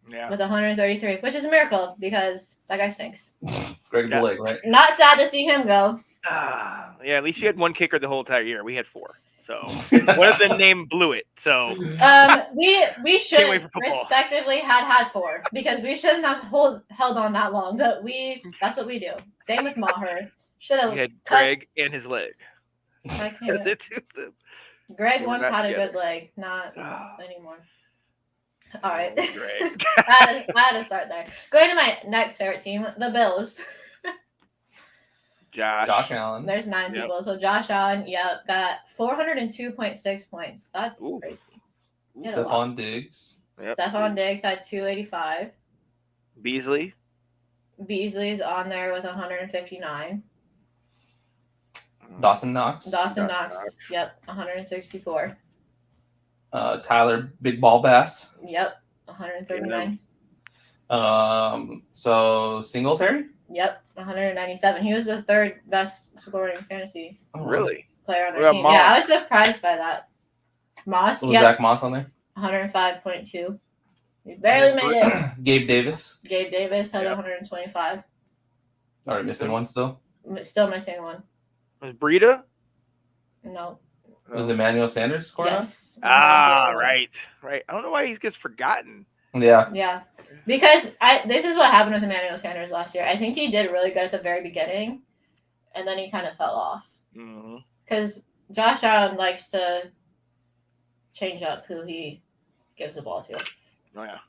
Yeah. With 133, which is a miracle because that guy stinks. Greg Blake, right? Not sad to see him go. Yeah, at least you had one kicker the whole entire year. We had 4. So one of them named blew it. So we should respectively had 4 because we shouldn't have held on that long. But that's what we do. Same with Maher. Should have. He had Greg and his leg. Greg once had a good leg, not anymore. All right. Greg. I had to start there. Going to my next favorite team, the Bills. Josh Allen. There's 9 people. So Josh Allen, got 402.6 points. That's crazy. Stephon Diggs. Stephon Diggs had 285. Beasley's on there with 159. Dawson Knox. 164. Tyler Big Ball Bass. 139. So Singletary. 197. He was the 3rd best scoring fantasy. Really? Player on our team. Moss? Yeah, I was surprised by that. Moss. Was Zach Moss on there? 105.2. We barely made it. Gabe Davis. Had 125. All right, missing one still. Still missing one. Was Breida? No. Was Emmanuel Sanders scoring? Yes. Right. I don't know why he gets forgotten. Yeah. Because this is what happened with Emmanuel Sanders last year. I think he did really good at the very beginning, and then he kind of fell off. Because Josh Allen likes to change up who he gives the ball to. Oh yeah.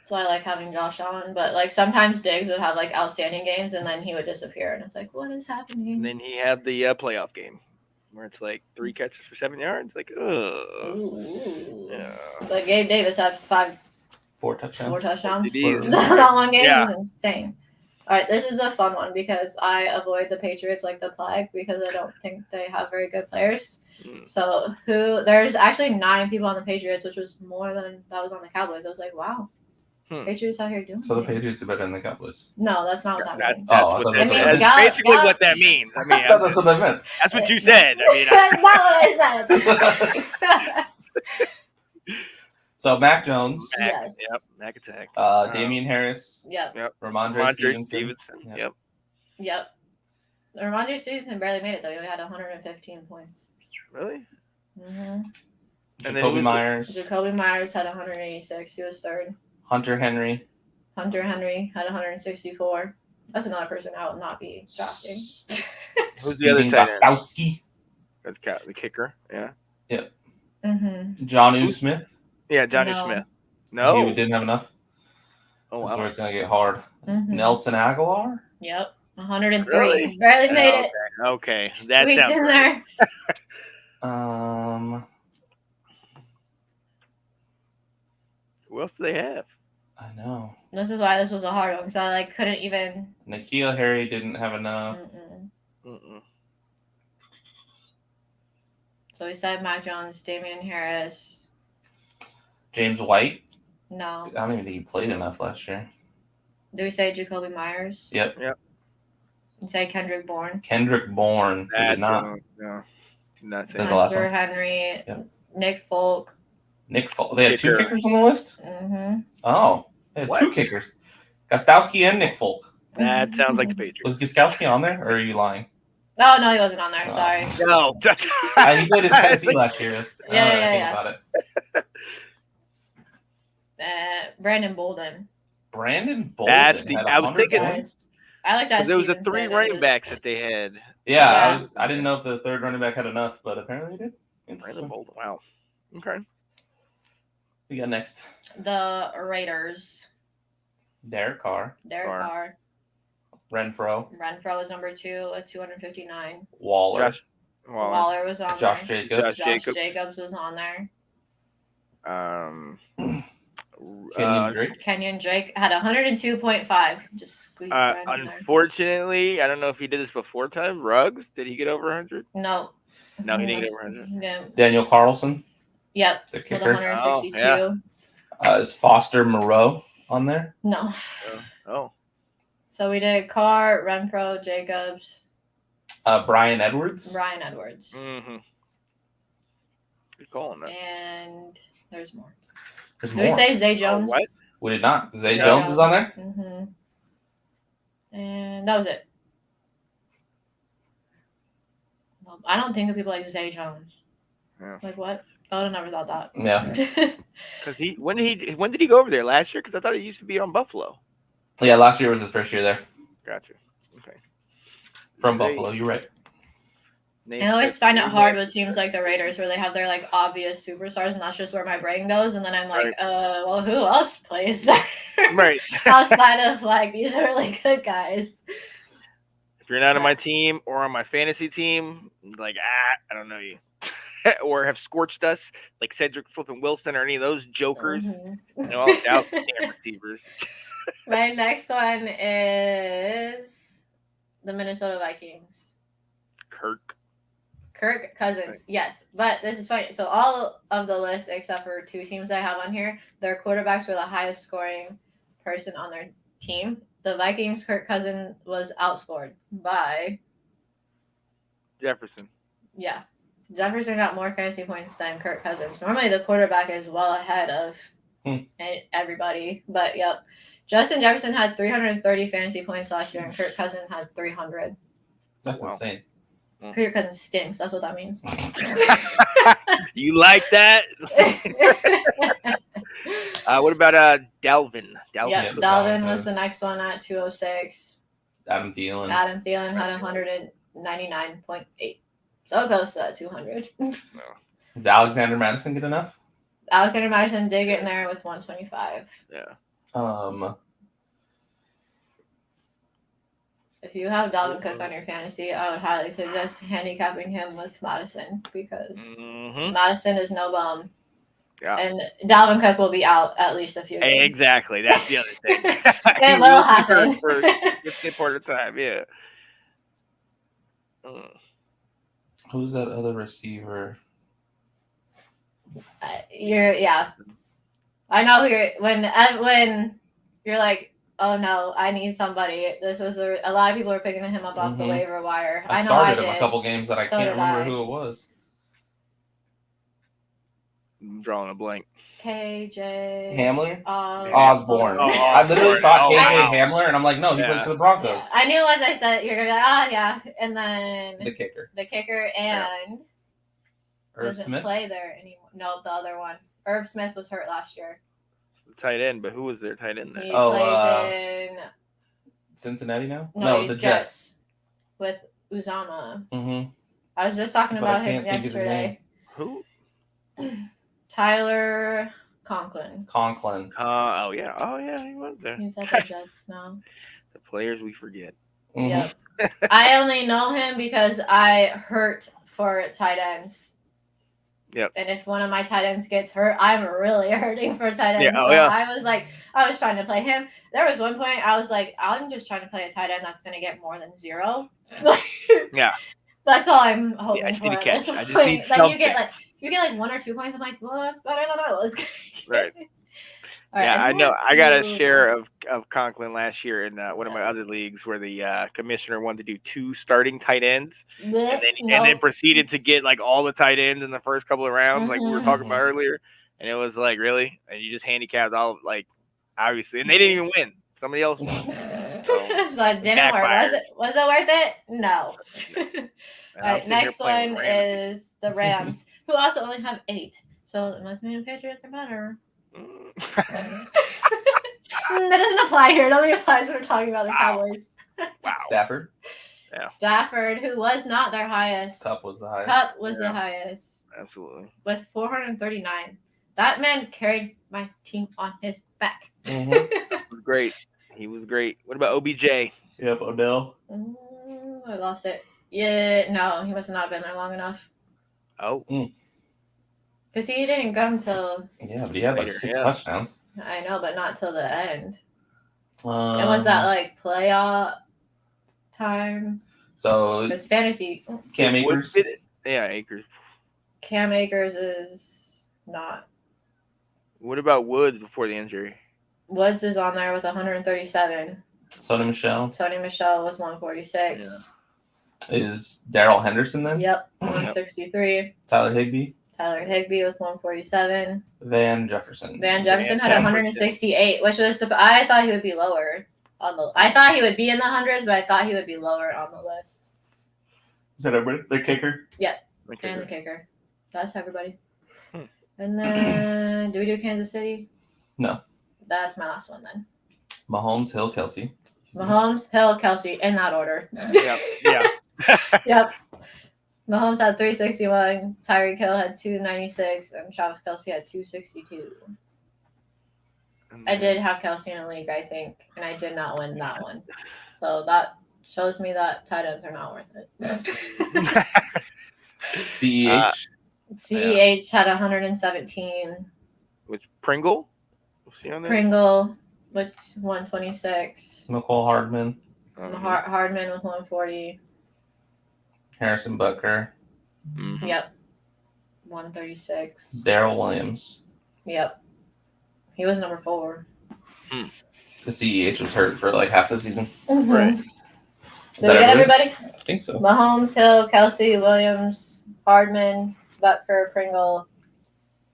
So I like having Josh Allen, but like sometimes Diggs would have like outstanding games and then he would disappear, and it's like, what is happening? And then he had the playoff game where it's like 3 catches for 7 yards. Like, Ooh. yeah. But Gabe Davis had 4 touchdowns. 4 touchdowns. TDs. That one game Yeah. was insane. All right, this is a fun one because I avoid the Patriots like the plague because I don't think they have very good players. So there's actually 9 people on the Patriots, which was more than that was on the Cowboys. I was like, wow, Patriots out here doing. So the things. Patriots are better than the Cowboys. No, that's not what that means. That's basically what that means. I mean, that's what I meant. That's what you said. I mean, that's not what I said. So Mac Jones. Yes. Yep. Mac attack. Damian Harris. Yep. Ramondre Stevenson. Yep. Ramondre Stevenson barely made it though. He only had 115 points. Really? Mm-hmm. Jacoby Myers. Jacoby Myers had 186. He was third. Hunter Henry had 164. That's another person I will not be drafting. Who's the other Gostowski. That's the kicker. Yeah. Yep. Mm-hmm. Jonnu Smith. Yeah, Johnny Smith. No. He didn't have enough. Oh, wow. That's where it's going to get hard. Mm-hmm. Nelson Aguilar. Yep. 103. Really? Barely made it. Okay. That Squeaked sounds in right. there. Who else do they have? I know. This is why this was a hard one because I couldn't even. N'Keal Harry didn't have enough. So we said Mac Jones, Damian Harris. James White. No. I don't even think he played enough last year. Did we say Jacoby Myers? Yep. You say Kendrick Bourne? Kendrick Bourne. He did not. No. Not saying Hunter Henry. Yep. Nick Folk. They had 2 kickers on the list? Mm-hmm. Oh. They had 2 kickers. Gostowski and Nick Folk. That sounds like the Patriots. Was Gostowski on there, or are you lying? Oh, no, he wasn't on there. Sorry. No. He played in Tennessee last year. Yeah. About it. Brandon Bolden. I was thinking. I like that. There was the 3 running backs that they had. Yeah. I didn't know if the 3rd running back had enough, but apparently he did. Brandon Bolden. Wow. Okay. We got next. The Raiders. Derek Carr. Renfro is number 2 at 259. Waller was on Josh there. Jacobs. Josh Jacobs was on there. Kenyon Drake had 102.5. Just squeezed right in there. Unfortunately, I don't know if he did this before time. Ruggs, did he get over 100? No, he didn't get over 100. Yeah. Daniel Carlson. Yep. The kicker. With 162. Is Foster Moreau on there? No. Oh. So we did Carr, Renfro, Jacobs. Brian Edwards. Mm-hmm. Good call on that. And there's more. Did we say Zay Jones? What? We did not. Zay Jones is on there? Mm-hmm. And that was it. I don't think of people like Zay Jones. Yeah. Like what? I would have never thought that. Yeah. Because when did he go over there? Last year? Because I thought he used to be on Buffalo. Yeah, last year was his first year there. Gotcha. Okay. From Buffalo, you're right. I always find it hard with teams like the Raiders where they have their like obvious superstars, and that's just where my brain goes. And then I'm like, well, who else plays there? Right. Outside of like these really good guys. If you're not on my team or on my fantasy team, like I don't know you. Or have scorched us like Cedric Flippin Wilson or any of those jokers. Out damn receivers. My next one is the Minnesota Vikings. Kirk Cousins, yes. But this is funny. So all of the list, except for 2 teams I have on here, their quarterbacks were the highest scoring person on their team. The Vikings, Kirk Cousins was outscored by Jefferson. Yeah. Jefferson got more fantasy points than Kirk Cousins. Normally the quarterback is well ahead of everybody. But, yep. Justin Jefferson had 330 fantasy points last year, and Kirk Cousins had 300. That's insane. Kirk Cousins stinks. That's what that means. You like that? What about Dalvin? Yep, Dalvin was the next one at 206. Adam Thielen had 199.8. So close to that 200. Is Alexander Madison good enough? Alexander Madison did get in there with 125. Yeah. If you have Dalvin Cook on your fantasy, I would highly suggest handicapping him with Madison because Madison is no bum. Yeah. And Dalvin Cook will be out at least a few games. Exactly. That's the other thing. It will happen. For a good part of the time, yeah. Who's that other receiver? I know when you're like, oh no, I need somebody. This was a lot of people were picking him up off the waiver wire. I know started I did. him a couple games that I can't remember who it was. I'm drawing a blank. KJ Hamler? Osborne. I literally thought KJ Hamler, and I'm like, no, he plays for the Broncos. Yeah. I knew once I said it, you're gonna be like, yeah, and then the kicker and Irv Smith play there anymore. No, the other one. Irv Smith was hurt last year. Tight end, but who was their tight end there? He plays in Cincinnati now? No, the Jets with Uzama. Mm-hmm. I was just talking about him yesterday. Who? Tyler Conklin. Oh yeah, he was there. He's at the Jets now. The players we forget. Yep. I only know him because I hurt for tight ends. Yep. And if one of my tight ends gets hurt, I'm really hurting for tight ends. I was trying to play him. There was one point I was like, I'm just trying to play a tight end that's going to get more than 0. Yeah. That's all I'm hoping I just for. need a catch. I just point. need something. If you get like 1 or 2 points, I'm like, well, that's better than I was. Right. Right, yeah, I know. I got a share of Conklin last year in one of my other leagues where the commissioner wanted to do 2 starting tight ends, and then proceeded to get like all the tight ends in the first couple of rounds, like we were talking about earlier. And it was like, really? And you just handicapped all like, obviously, and they didn't even win. Somebody else won. So it didn't work. Was it worth it? No. All right, next one is the Rams, who also only have 8. So it must mean the Patriots are better. That doesn't apply here. It only applies when we're talking about the Cowboys. Wow. Stafford. Yeah. Stafford, who was not their highest. Cup was the highest. The highest. Absolutely. With 439. That man carried my team on his back. He was great. He was great. What about OBJ? Yep, Odell. I lost it. Yeah, no, he must have not been there long enough. Oh. Because he didn't come till... Yeah, but he had like 6 touchdowns. I know, but not till the end. And was that like playoff time? So... Because fantasy... Cam Akers? Yeah, Akers. Cam Akers is not. What about Woods before the injury? Woods is on there with 137. Sony Michel with 146. Yeah. Is Darrell Henderson then? Yep, 163. Tyler Higbee with 147. Van Jefferson had 168, which was I thought he would be lower on the. I thought he would be in the hundreds, but I thought he would be lower on the list. Is that everybody? The kicker? Yep, and the kicker. That's everybody. And then, do we do Kansas City? No. That's my last one then. Mahomes, Hill, Kelsey. Mahomes, Hill, Kelsey, in that order. Yep. Yep. Mahomes had 361, Tyreek Hill had 296, and Travis Kelsey had 262. I did have Kelsey in a league, I think, and I did not win that one. So that shows me that tight ends are not worth it. CEH. CEH had 117. With Pringle? Was he on there? Pringle with 126. McCall Hardman. Hardman with 140. Harrison Butker. Mm-hmm. Yep. 136. Darrell Williams. Yep. He was number 4. The CEH was hurt for like half the season. Mm-hmm. Right. Did we get everybody? I think so. Mahomes, Hill, Kelsey, Williams, Hardman, Butker, Pringle,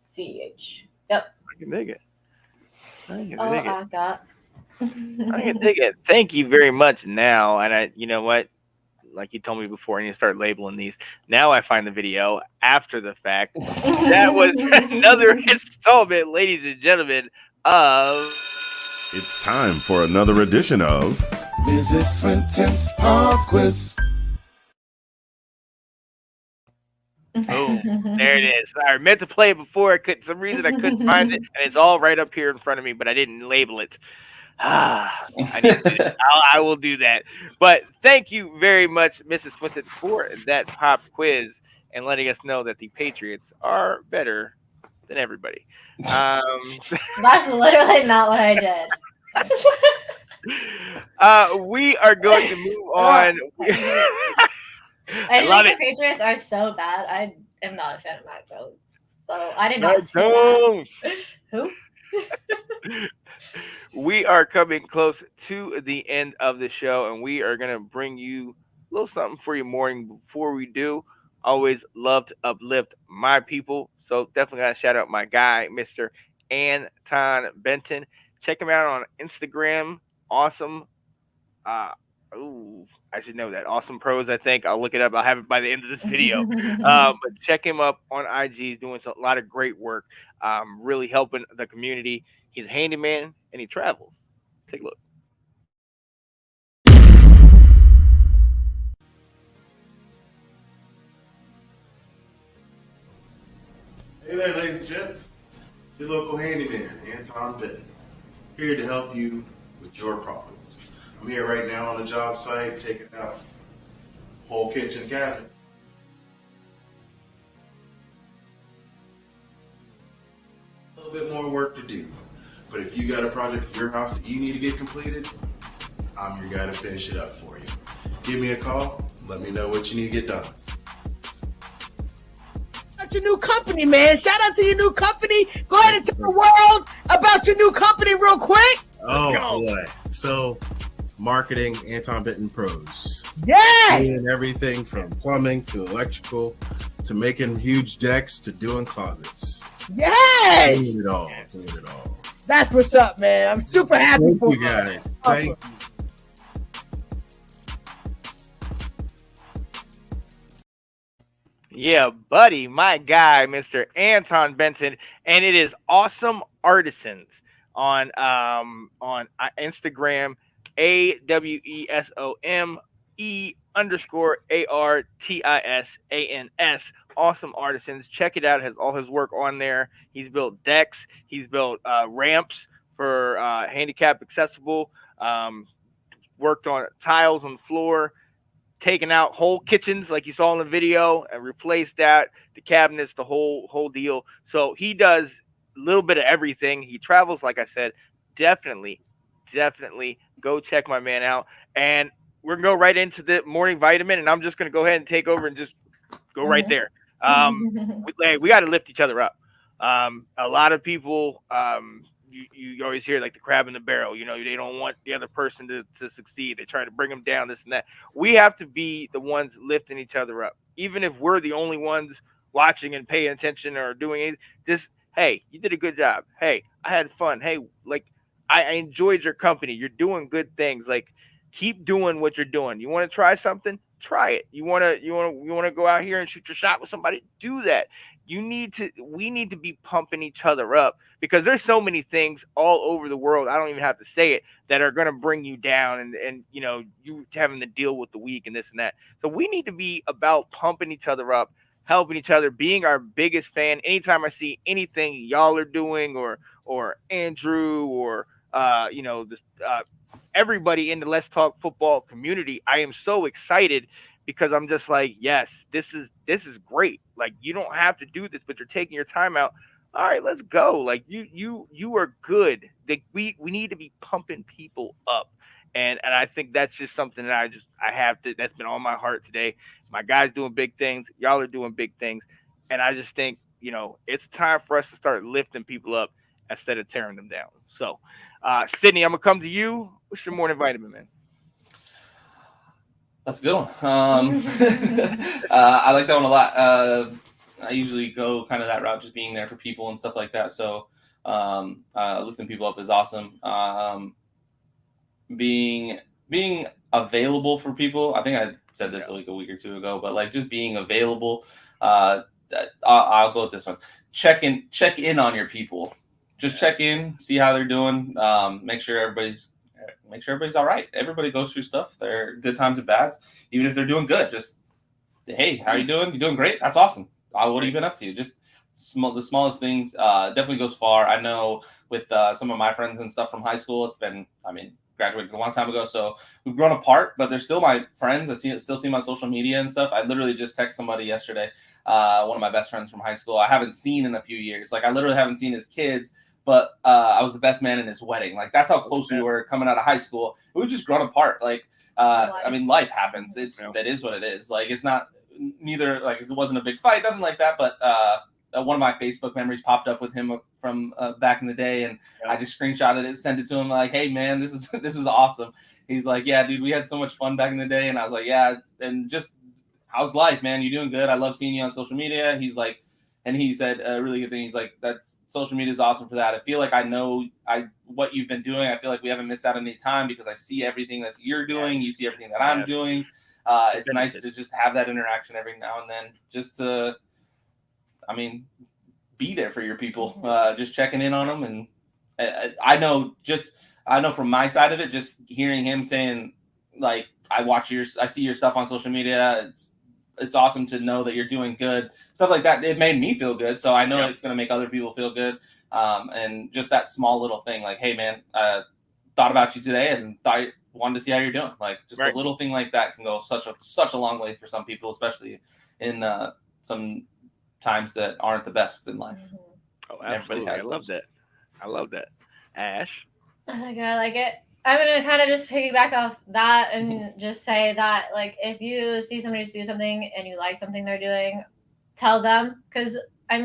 CEH. Yep. I can dig it. I got. I can dig it. Thank you very much. Now, and you know what? Like you told me before, I need to start labeling these. Now I find the video after the fact. That was another installment, ladies and gentlemen, of... It's time for another edition of Mrs. Swinton's Pub Quiz. Boom. There it is. I meant to play it before. Some reason I couldn't find it, and it's all right up here in front of me, but I didn't label it. I need to do that. I will do that. But thank you very much, Mrs. Swinton, for that pop quiz and letting us know that the Patriots are better than everybody. That's literally not what I did. We are going to move on. I think the Patriots are so bad. I am not a fan of Mac Jones. So I did not say that. Who? We are coming close to the end of the show, and we are going to bring you a little something for your morning. Before we do, always love to uplift my people. So definitely got to shout out my guy, Mr. Anton Benton. Check him out on Instagram. Awesome. I should know that. Awesome Pros, I think. I'll look it up. I'll have it by the end of this video. But check him up on IG. He's doing a lot of great work, really helping the community. He's a handyman, and he travels. Take a look. Hey there, ladies and gents. Your local handyman, Anton Benton, here to help you with your problems. I'm here right now on the job site, taking out whole kitchen cabinets. A little bit more work to do, but if you got a project at your house that you need to get completed, I'm your guy to finish it up for you. Give me a call, let me know what you need to get done. Your new company, man. Shout out to your new company. Go ahead and tell the world about your new company real quick. Oh boy. So marketing Anton Benton Pros. Yes. Doing everything from plumbing to electrical to making huge decks to doing closets. Yes. Doing it all. Doing it all. That's what's up, man. I'm super happy Thank for you guys. Thank you. Yeah, buddy, my guy, Mr. Anton Benton, and it is Awesome Artisans on Instagram, AWESOME_ARTISANS. Awesome Artisans. Check it out. It has all his work on there. He's built decks. He's built ramps for handicap accessible. Worked on tiles on the floor. Taken out whole kitchens like you saw in the video and replaced that, the cabinets, the whole deal. So he does a little bit of everything. He travels, like I said. Definitely go check my man out. And we're gonna go right into the morning vitamin, and I'm just gonna go ahead and take over and just go right there. We got to lift each other up. A lot of people, you always hear like the crab in the barrel. You know, they don't want the other person to succeed. They try to bring them down, this and that. We have to be the ones lifting each other up, even if we're the only ones watching and paying attention or doing it. Just, hey, you did a good job. Hey, I had fun. Hey, like I enjoyed your company. You're doing good things. Like, keep doing what you're doing. You want to try something? Try it. You want to go out here and shoot your shot with somebody? Do that. We need to be pumping each other up, because there's so many things all over the world, I don't even have to say it, that are going to bring you down and you know, you having to deal with the week and this and that. So we need to be about pumping each other up, helping each other, being our biggest fan. Anytime I see anything y'all are doing, or Andrew, or everybody in the Let's Talk Football community, I am so excited, because I'm just like, yes, this is great. Like, you don't have to do this, but you're taking your time out. All right, let's go. Like, you are good. Like, we need to be pumping people up. And I think that's just something that I have to, that's been on my heart today. My guys doing big things. Y'all are doing big things. And I just think, you know, it's time for us to start lifting people up instead of tearing them down. So, Sydney, I'm going to come to you. What's your morning vitamin, man? That's a good one. I like that one a lot. I usually go kind of that route, just being there for people and stuff like that. So lifting people up is awesome. Being available for people. I think I said this like a week or two ago, but like just being available. I'll go with this one. Check in on your people. Just check in, see how they're doing. Make sure everybody's all right. Everybody goes through stuff. There are good times and bads. Even if they're doing good, just, hey, how are you doing? You doing great? That's awesome. what have you been up to? Just the smallest things definitely goes far. I know with some of my friends and stuff from high school, it's been, graduated a long time ago, so we've grown apart, but they're still my friends. I still see them on social media and stuff. I literally just texted somebody yesterday, one of my best friends from high school. I haven't seen in a few years. Like, I literally haven't seen his kids, but I was the best man in his wedding. Like, that's how close we were coming out of high school. We've just grown apart. Like, life happens. That is what it is. Like, it's not neither, like, it wasn't a big fight, nothing like that, but one of my Facebook memories popped up with him from back in the day, and I just screenshotted it, sent it to him, like, "Hey man, this is awesome." He's like, "Yeah, dude, we had so much fun back in the day," and I was like, "Yeah," and just, how's life, man? You doing good? I love seeing you on social media. He's like, and he said a really good thing. He's like, "That's social media is awesome for that. I feel like I know what you've been doing. I feel like we haven't missed out on any time because I see everything that you're doing. You see everything that I'm doing. It's nice to just have that interaction every now and then, just to." Be there for your people, just checking in on them. And I know from my side of it, just hearing him saying, like, I see your stuff on social media. It's awesome to know that you're doing good, stuff like that. It made me feel good. So I know it's going to make other people feel good. And just that small little thing, like, "Hey man, thought about you today and wanted to see how you're doing." Like, just a little thing like that can go such a long way for some people, especially in some times that aren't the best in life. Oh, absolutely. I love that. Ash? I like it. I'm going to kind of just piggyback off that and just say that, like, if you see somebody do something and you like something they're doing, tell them. Because, a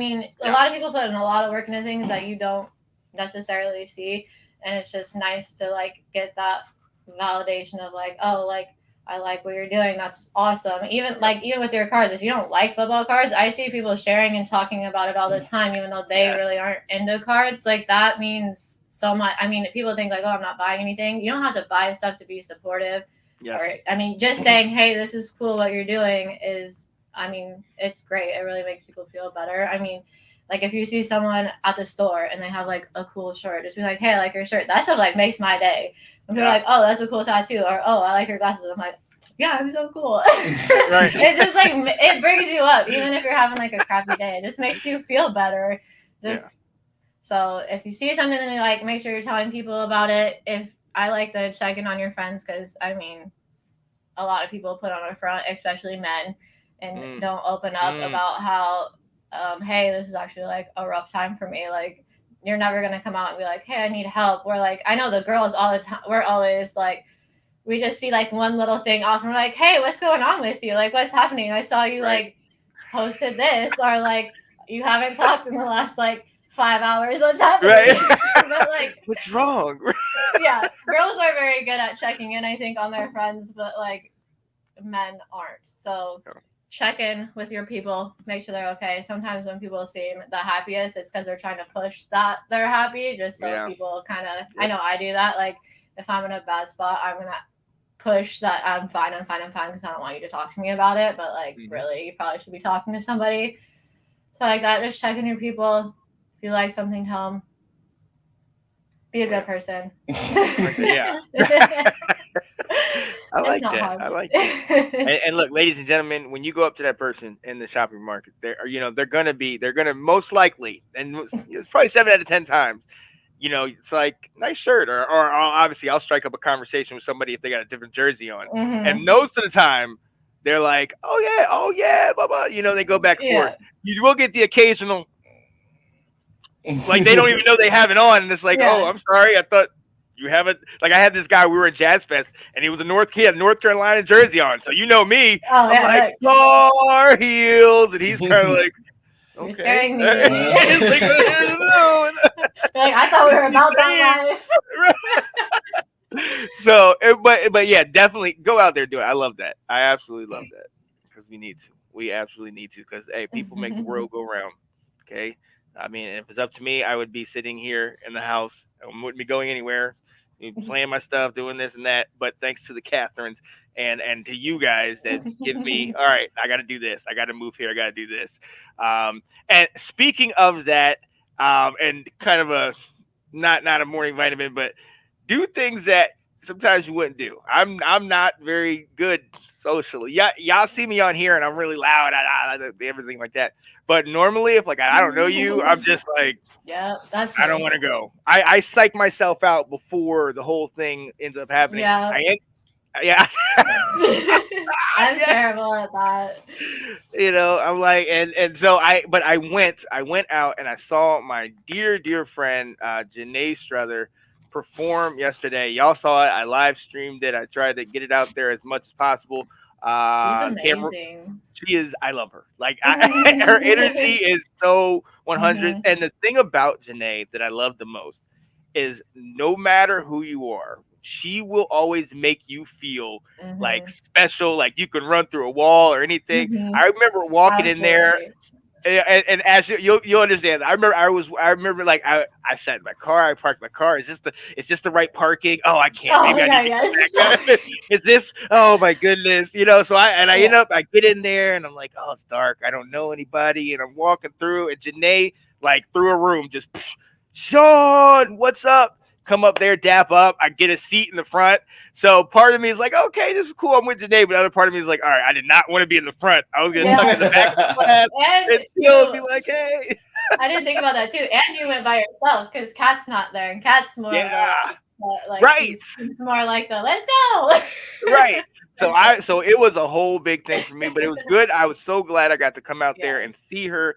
lot of people put in a lot of work into things that you don't necessarily see. And it's just nice to, like, get that validation of, like, oh, like, I like what you're doing. That's awesome. Even with your cards, if you don't like football cards, I see people sharing and talking about it all the time, even though they really aren't into cards. Like, that means so much. If people think, like, oh, I'm not buying anything. You don't have to buy stuff to be supportive. Yes. Or, just saying, hey, this is cool what you're doing is, it's great. It really makes people feel better. Like, if you see someone at the store and they have, like, a cool shirt, just be like, hey, I like your shirt. That stuff, like, makes my day. When people are like, oh, that's a cool tattoo, or, oh, I like your glasses. I'm like, yeah, I'm so cool. It just, like, it brings you up, even if you're having, like, a crappy day. It just makes you feel better. So if you see something and you like, make sure you're telling people about it. If I like to check in on your friends, because, a lot of people put on a front, especially men, and don't open up about how, hey, this is actually, like, a rough time for me. Like, you're never going to come out and be like, hey, I need help. We're like, I know the girls all the time, we're always like, we just see, like, one little thing off and we're like, hey, what's going on with you? Like, what's happening? I saw you like posted this, or like, you haven't talked in the last, like, 5 hours. What's happening? Right. But, like, what's wrong? Yeah. Girls are very good at checking in, I think, on their friends, but, like, men aren't. So check in with your people, make sure they're okay. Sometimes when people seem the happiest, it's because they're trying to push that they're happy, just so people kind of, I know I do that. Like, if I'm in a bad spot, I'm going to push that I'm fine, because I don't want you to talk to me about it. But, like, really, you probably should be talking to somebody. So, like that, just check in your people. If you like something, tell them. Be a good person. Yeah. I like that. And look, ladies and gentlemen, when you go up to that person in the shopping market, they're gonna most likely, and it's probably 7 out of 10 times, it's like, nice shirt, or obviously I'll strike up a conversation with somebody if they got a different jersey on, and most of the time they're like, oh yeah, blah blah. They go back and forth. You will get the occasional, like, they don't even know they have it on, and it's like, oh, I'm sorry, I thought you have it. Like, I had this guy, we were at Jazz Fest, and he had a North Carolina jersey on. So me, I'm like, Tar Heels, and he's kind of like, okay. You're scaring me. Like, I thought we were about that life. So, but yeah, definitely go out there, do it. I love that. I absolutely love that, because we need to. We absolutely need to, because, hey, people make the world go round. Okay. If it's up to me, I would be sitting here in the house. I wouldn't be going anywhere, playing my stuff, doing this and that. But thanks to the Catherines and to you guys that give me, all right, I got to do this. I got to move here. I got to do this. And speaking of that, and kind of a not a morning vitamin, but do things that sometimes you wouldn't do. I'm not very good socially. Yeah, y'all see me on here and I'm really loud, everything like that. But normally, if like I don't know you, I'm just like, Yeah, that's I don't me. want to go. I psych myself out before the whole thing ends up happening. Yeah. Yeah. I'm Yeah. terrible at that. I'm like, and so I went out and I saw my dear friend Janae Struther perform yesterday. Y'all saw it. I live streamed it. I tried to get it out there as much as possible. She's Camera, amazing. she is. I love her. Like her energy is so 100. Mhm. And the thing about Janae that I love the most is no matter who you are, she will always make you feel like special, like you can run through a wall or anything. Mhm. I remember walking in there, and as you'll understand, I remember like I sat in my car, I parked my car. Is this the right parking? Oh, I can't. Oh, Maybe I yeah, need to yes. go back. Is this? Oh my goodness, So I Yeah. end up, I get in there and I'm like, oh, it's dark. I don't know anybody, and I'm walking through, and Janae like through a room just, Sean, what's up? Come up there, dap up. I get a seat in the front. So part of me is like, okay, this is cool. I'm with Janae. But the other part of me is like, all right, I did not want to be in the front. I was going to tuck in the back of the class and still be like, hey. I didn't think about that too. And you went by yourself because Kat's not there, and Kat's more like right. She's more like the let's go. Right. So it was a whole big thing for me, but it was good. I was so glad I got to come out there and see her.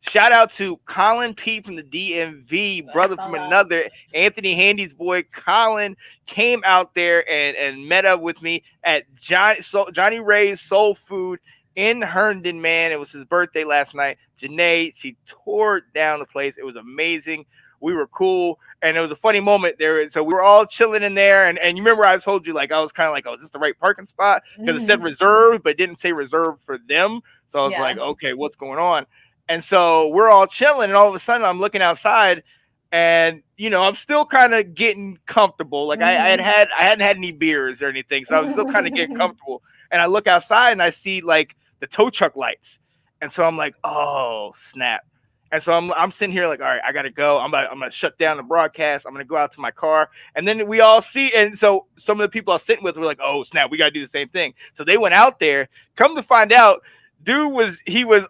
Shout out to Colin P from the DMV, brother from another, Anthony Handy's boy. Colin came out there and met up with me at Johnny Ray's Soul Food in Herndon, man. It was his birthday last night. Janae, she tore down the place. It was amazing. We were cool, and it was a funny moment there. So we were all chilling in there, and you remember I told you, like, I was kind of like, oh, is this the right parking spot? Because it said reserved, but it didn't say reserved for them. So I was like, okay, what's going on? And so we're all chilling, and all of a sudden I'm looking outside, and I'm still kind of getting comfortable. Like I hadn't had any beers or anything, so I was still kind of getting comfortable. And I look outside and I see like the tow truck lights, and so I'm like, oh snap. And so I'm sitting here like, all right, I gotta go. I'm gonna shut down the broadcast. I'm gonna go out to my car, and then we all see. And so some of the people I was sitting with were like, oh snap, we gotta do the same thing. So they went out there. Come to find out, dude was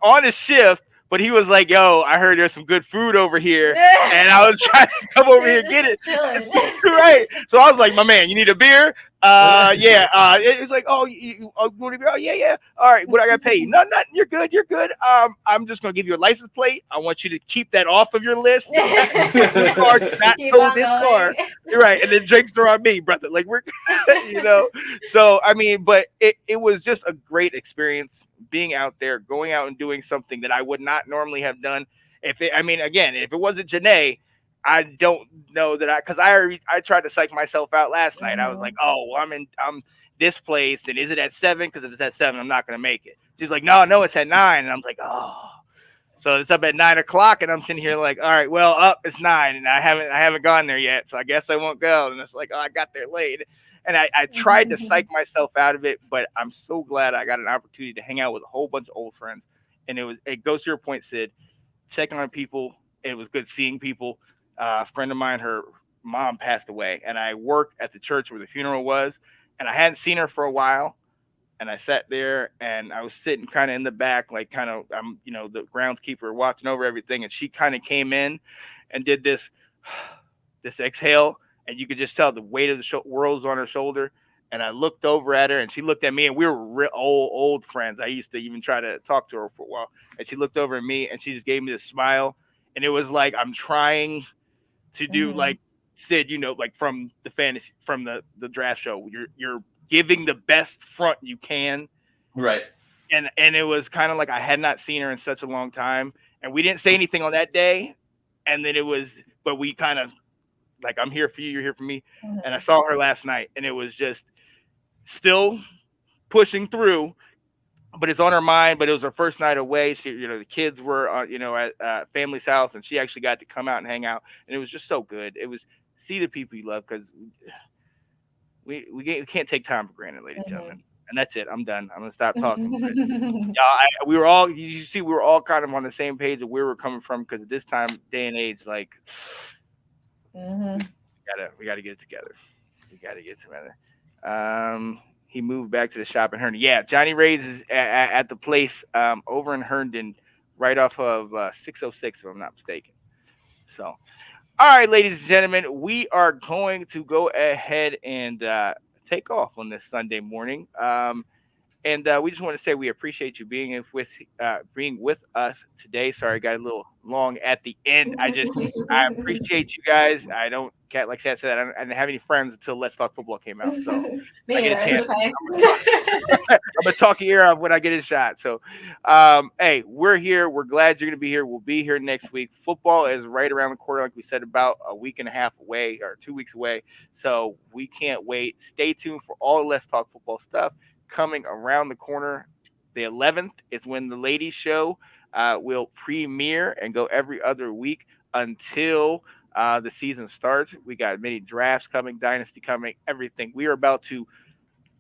on his shift. But he was like, yo, I heard there's some good food over here. And I was trying to come over here and get it. Right. So I was like, my man, you need a beer? Yeah. It's like, oh, you want a beer? Oh, yeah. All right. What I got to pay you? No, nothing. You're good. I'm just going to give you a license plate. I want you to keep that off of your list. This car does not tow this car. You're right. And then drinks are on me, brother. Like, we're, So, I mean, but it was just a great experience being out there, going out and doing something that I would not normally have done. If it wasn't Janae, I don't know that because I tried to psych myself out last night. I was like, oh, well, I'm this place, and is it at 7? Because if it's at 7, I'm not gonna make it. She's like, no, it's at 9, and I'm like, oh. So it's up at 9 o'clock, and I'm sitting here like, all right, well, it's 9, and I haven't gone there yet, so I guess I won't go. And it's like, oh, I got there late. And I tried to psych myself out of it, but I'm so glad I got an opportunity to hang out with a whole bunch of old friends. And it goes to your point, Sid, checking on people. It was good seeing people. A friend of mine, her mom passed away, and I worked at the church where the funeral was, and I hadn't seen her for a while. And I sat there, and I was sitting kind of in the back, like kind of, I'm, the groundskeeper watching over everything. And she kind of came in and did this exhale. And you could just tell the weight of the world's on her shoulder. And I looked over at her, and she looked at me, and we were real old friends. I used to even try to talk to her for a while. And she looked over at me, and she just gave me this smile. And it was like, I'm trying to do like Sid, like from the fantasy, from the draft show. You're giving the best front you can. Right. And it was kind of like I had not seen her in such a long time. And we didn't say anything on that day. And then but we kind of, like, I'm here for you, you're here for me. And I saw her last night, and it was just still pushing through, but it's on her mind. But it was her first night away. She, the kids were, at family's house, and she actually got to come out and hang out. And it was just so good. It was see the people you love, because we can't take time for granted, ladies and gentlemen. And that's it. I'm done. I'm gonna stop talking. We were all, you see, we were all kind of on the same page of where we're coming from, because at this time, day and age, like. We gotta get it together. We got to get some other. He moved back to the shop in Herndon. Yeah, Johnny Ray's is at the place over in Herndon, right off of 606, if I'm not mistaken. So, all right, ladies and gentlemen, we are going to go ahead and take off on this Sunday morning. And we just want to say we appreciate you being with us today. Sorry, I got a little long at the end. I appreciate you guys. I don't, like Chad said, I didn't have any friends until Let's Talk Football came out. So I get a chance. Okay. I'm gonna talk your ear off when I get a shot. So, hey, we're here. We're glad you're gonna be here. We'll be here next week. Football is right around the corner, like we said, about a week and a half away or 2 weeks away. So we can't wait. Stay tuned for all the Let's Talk Football stuff coming around the corner. The 11th is when the ladies show will premiere and go every other week until the season starts. We got many drafts coming, dynasty coming, everything. We are about to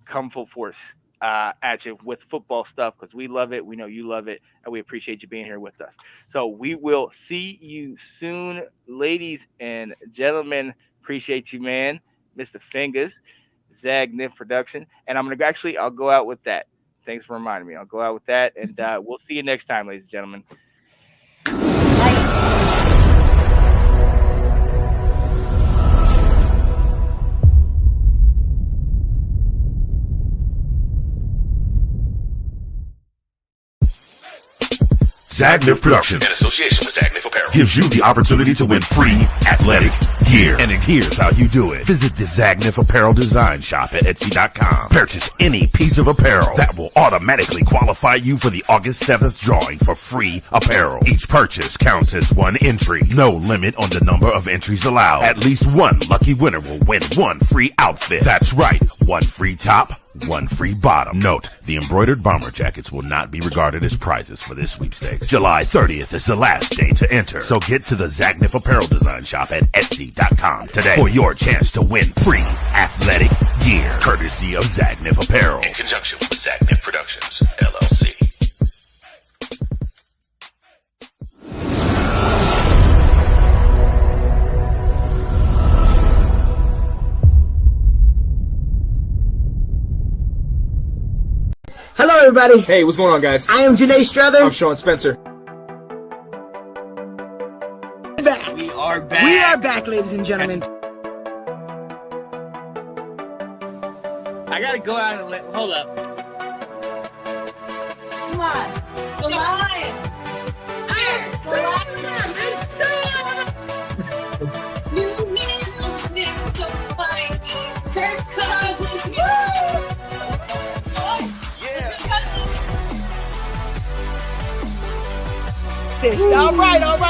come full force at you with football stuff because we love it. We know you love it, and we appreciate you being here with us. So we will see you soon, ladies and gentlemen. Appreciate you, man. Mr. Fingers, Zagnif Production. And I'll go out with that. Thanks for reminding me. I'll go out with that, and we'll see you next time, ladies and gentlemen. Zagnif Productions, in association with Zagnif Apparel, gives you the opportunity to win free athletic gear. And here's how you do it. Visit the Zagnif Apparel Design Shop at Etsy.com. Purchase any piece of apparel that will automatically qualify you for the August 7th drawing for free apparel. Each purchase counts as one entry. No limit on the number of entries allowed. At least one lucky winner will win one free outfit. That's right, one free top, one free bottom. Note, the embroidered bomber jackets will not be regarded as prizes for this sweepstakes. July 30th is the last day to enter. So get to the Zagnif Apparel Design Shop at Etsy.com today for your chance to win free athletic gear, courtesy of Zagnif Apparel. in conjunction with Zagnif Productions, LLC. Hello, everybody. Hey, what's going on, guys? I am Janae Strother. I'm Sean Spencer. Back. We are back. We are back, ladies and gentlemen. I gotta go out and hold up. Come on. The line. The All right, all right.